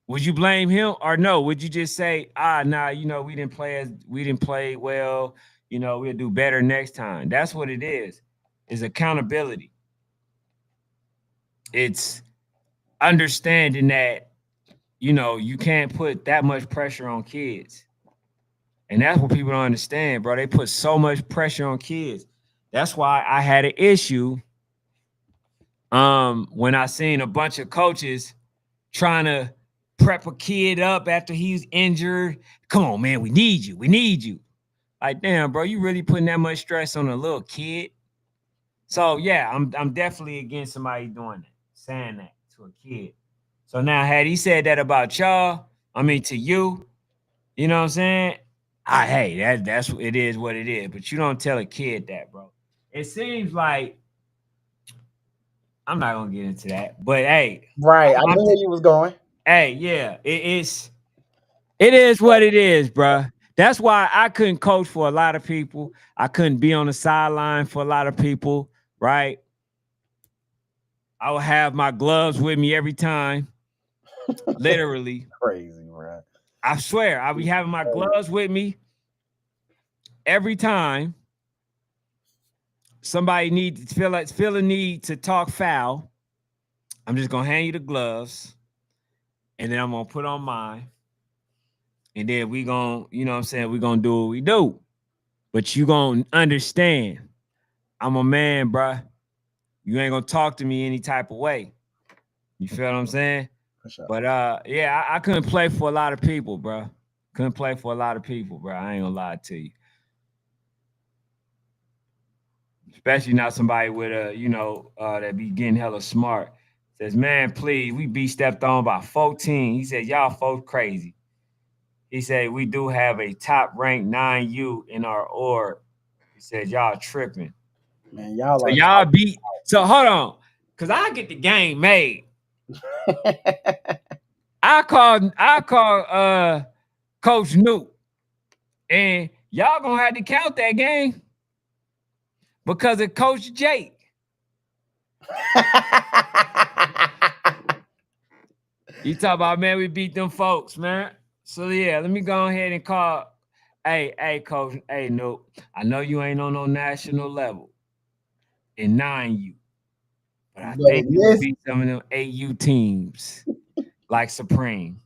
would you blame him or no? Would you just say, nah, we didn't play well, we'll do better next time. That's what it is accountability. It's understanding that, you can't put that much pressure on kids. And that's what people don't understand, bro. They put so much pressure on kids. That's why I had an issue when I seen a bunch of coaches trying to prep a kid up after he's injured. Come on, man, we need you. We need you. Like, damn, bro, you really putting that much stress on a little kid? So yeah, I'm definitely against somebody doing that, saying that to a kid. So now, had he said that about y'all, I mean to you, you know what I'm saying? Hey, that's it is what it is. But you don't tell a kid that, bro. It seems like I'm not gonna get into that, but hey, Right. I I'm knew where you was going. hey, yeah, it is what it is, bro. That's why I couldn't coach for a lot of people. I couldn't be on the sideline for a lot of people, right? I would have my gloves with me every time, literally. Crazy, bro. I swear, I'll be having my Crazy. gloves with me every time somebody need to feel a need to talk foul. I'm just gonna hand you the gloves, and then I'm gonna put on mine, and then we gonna, what I'm saying, we gonna do what we do. But you gonna understand, I'm a man, bruh. You ain't gonna talk to me any type of way. You feel what I'm saying? For sure. But yeah, I couldn't play for a lot of people, bro. Couldn't play for a lot of people, bro. I ain't gonna lie to you. Especially not somebody with a, that be getting hella smart. Says, man, please, we be stepped on by 14. He said, y'all folks crazy. He said, we do have a top ranked 9U in our org. He said, y'all tripping. Man, y'all So are y'all top. beat. So hold on. Cause I get the game made. I call Coach Newt. And y'all gonna have to count that game because of Coach Jake. You talk about, man, we beat them folks, man. So yeah, let me go ahead and call. Hey, coach. Hey, no. I know you ain't on no national level in 9U, but I But think in you can this, beat some of them 8U teams like Supreme.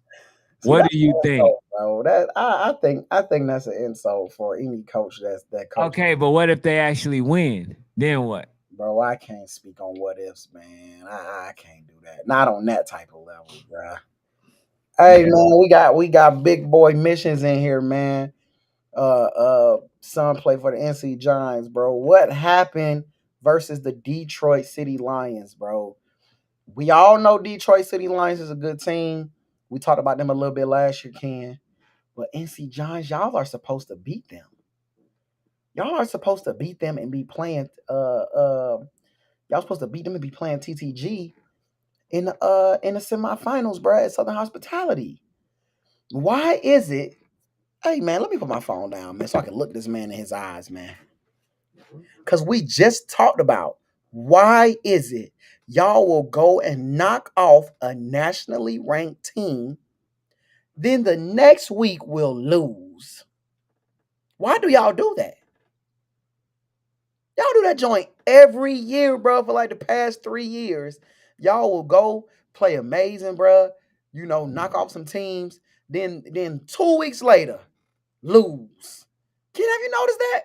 see, What that's do you an think? insult, bro. I think that's an insult for any coach that coaches. Okay, but what if they actually win? Then what? Bro, I can't speak on what ifs, man. I can't do that. Not on that type of level, bro. Hey, Yeah. man, we got big boy missions in here, man. Son play for the NC Giants, bro. What happened versus the Detroit City Lions, bro? We all know Detroit City Lions is a good team. We talked about them a little bit last year, Ken. But NC Giants, y'all are supposed to beat them. Y'all are supposed to beat them and be playing. Y'all supposed to beat them and be playing TTG in the semifinals, bro. At Southern Hospitality. Why is it? Hey, man, let me put my phone down, man, so I can look this man in his eyes, man. Because we just talked about why is it y'all will go and knock off a nationally ranked team, then the next week will lose. Why do y'all do that? Y'all do that joint every year, bro, for like the past 3 years. Y'all will go play amazing, bro. Knock off some teams. Then 2 weeks later, lose. Kid, have you noticed that?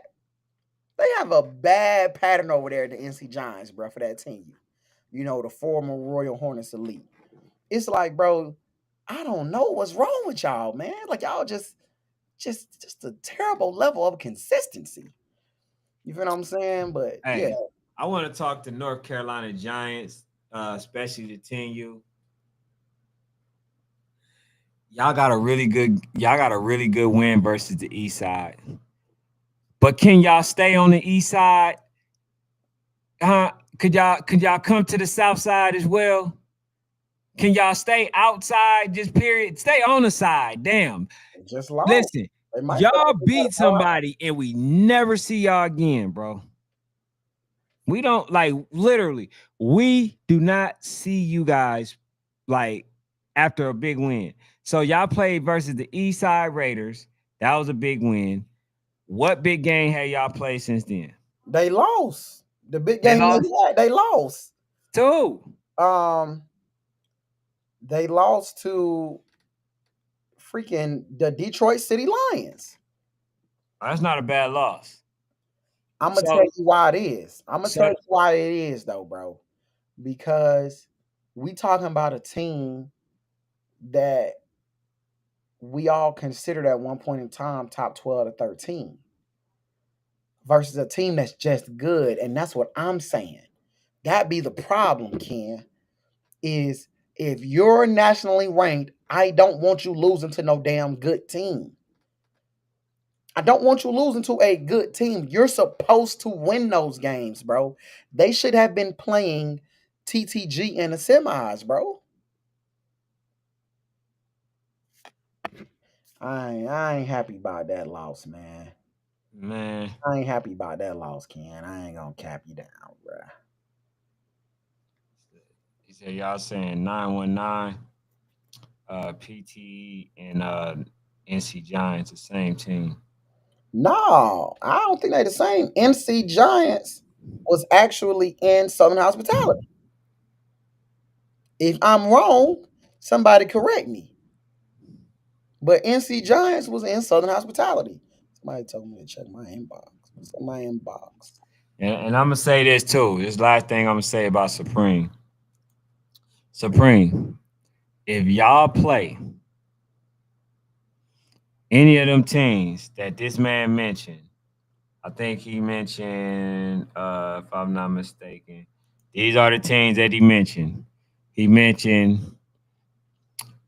They have a bad pattern over there at the NC Giants, bro, for that team. The former Royal Hornets elite. It's like, bro, I don't know what's wrong with y'all, man. Like y'all just a terrible level of consistency. You feel what I'm saying? But yeah, Hey, I want to talk to North Carolina Giants, especially the 10U. y'all got a really good win versus the East Side. But can y'all stay on the East Side? Huh? Could y'all come to the South Side as well? Can y'all stay outside? Just period. Stay on the side. Damn. They just lost. Listen, They might feel y'all like they got beat it all right. somebody and we never see y'all again, bro. We don't like literally. We do not see you guys like after a big win. So y'all played versus the East Side Raiders. That was a big win. What big game have y'all played since then? They lost. The big They game lost they lost. two. Um, they lost to freaking the Detroit City Lions. That's not a bad loss. I'm gonna tell So, you why it is. I'm gonna tell so you why it is though, bro. Because we talking about a team that we all considered at one point in time top 12 to 13 versus a team that's just good. And that's what I'm saying. That be the problem, Ken, is if you're nationally ranked, I don't want you losing to no damn good team. I don't want you losing to a good team. You're supposed to win those games, bro. They should have been playing TTG in the semis, bro. I ain't happy about that loss, man. man, I ain't happy about that loss, Ken. I ain't gonna cap you down, bro. he said y'all saying 919, PT and NC Giants, the same team. No, I don't think they the same. MC Giants was actually in Southern Hospitality. If I'm wrong, somebody correct me. But NC Giants was in Southern Hospitality. Somebody told me to check my inbox. What's in my inbox? And I'm gonna say this too. This last thing I'm gonna say about Supreme. Supreme, if y'all play any of them teams that this man mentioned, I think he mentioned, if I'm not mistaken, these are the teams that he mentioned. He mentioned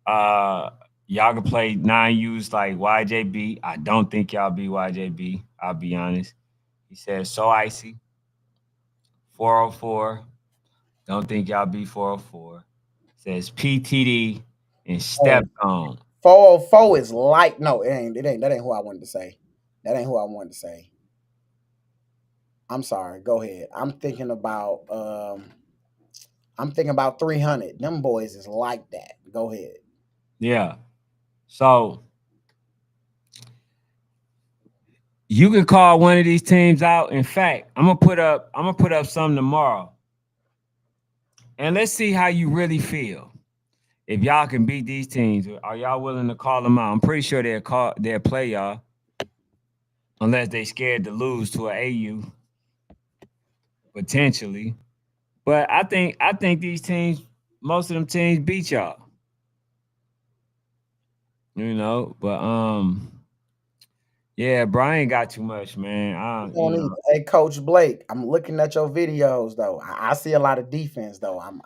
uh y'all can play 9U's like YJB. I don't think y'all be YJB. I'll be honest. He says so icy, 404. Don't think y'all be 404. Says PTD and Oh, stepped on. 404 is light. No, it ain't that ain't who I wanted to say. That ain't who I wanted to say. I'm sorry. Go ahead. I'm thinking about 300. Them boys is like that. Go ahead. Yeah. So you can call one of these teams out. In fact, I'm gonna put up something tomorrow. And let's see how you really feel. If y'all can beat these teams, are y'all willing to call them out? I'm pretty sure they'll play y'all unless they scared to lose to an AU potentially. But I think these teams, most of them teams beat y'all. But yeah, Brian got too much, man. Don't either. Hey, Coach Blake, I'm looking at your videos though. I see a lot of defense though. I'm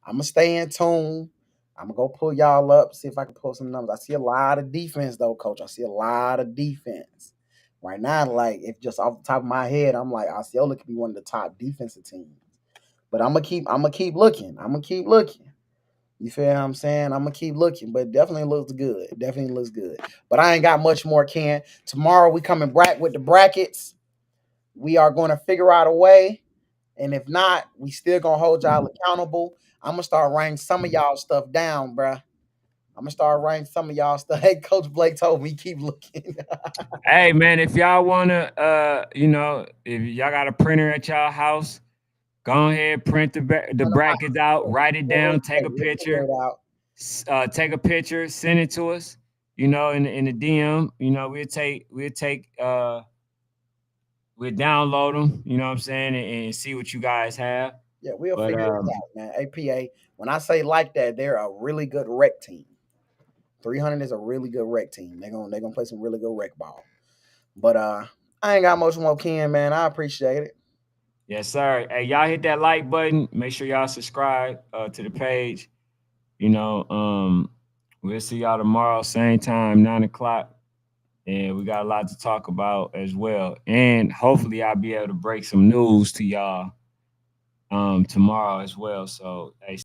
gonna stay in tune. I'm gonna go pull y'all up, see if I can pull some numbers. I see a lot of defense though, Coach. I see a lot of defense right now. Like if just off the top of my head, I'm like Osceola could be one of the top defensive teams. But I'm gonna keep looking. I'm gonna keep looking. You feel what I'm saying? I'm gonna keep looking, but it definitely looks good. Definitely looks good. But I ain't got much more, Ken. Tomorrow we coming back with the brackets. We are going to figure out a way. And if not, we still going to hold y'all accountable. I'm going to start writing some of y'all stuff down, bruh. I'm going to start writing some of y'all stuff. Hey, Coach Blake told me keep looking. Hey man, if y'all wanna, if y'all got a printer at y'all house, go ahead, print the brackets out, write it down, take a We'll figure picture, it out. send it to us. In the DM. We'll download them. You know what I'm saying, and see what you guys have. Yeah, we'll But figure it out, man. APA, when I say like that, they're a really good rec team. 300 is a really good rec team. They're gonna play some really good rec ball. But I ain't got much more, Ken, man. I appreciate it. yes, sir. Hey, y'all hit that like button. Make sure y'all subscribe to the page. You know, We'll see y'all tomorrow, same time, 9 o'clock. And we got a lot to talk about as well. And hopefully I'll be able to break some news to y'all tomorrow as well. So hey,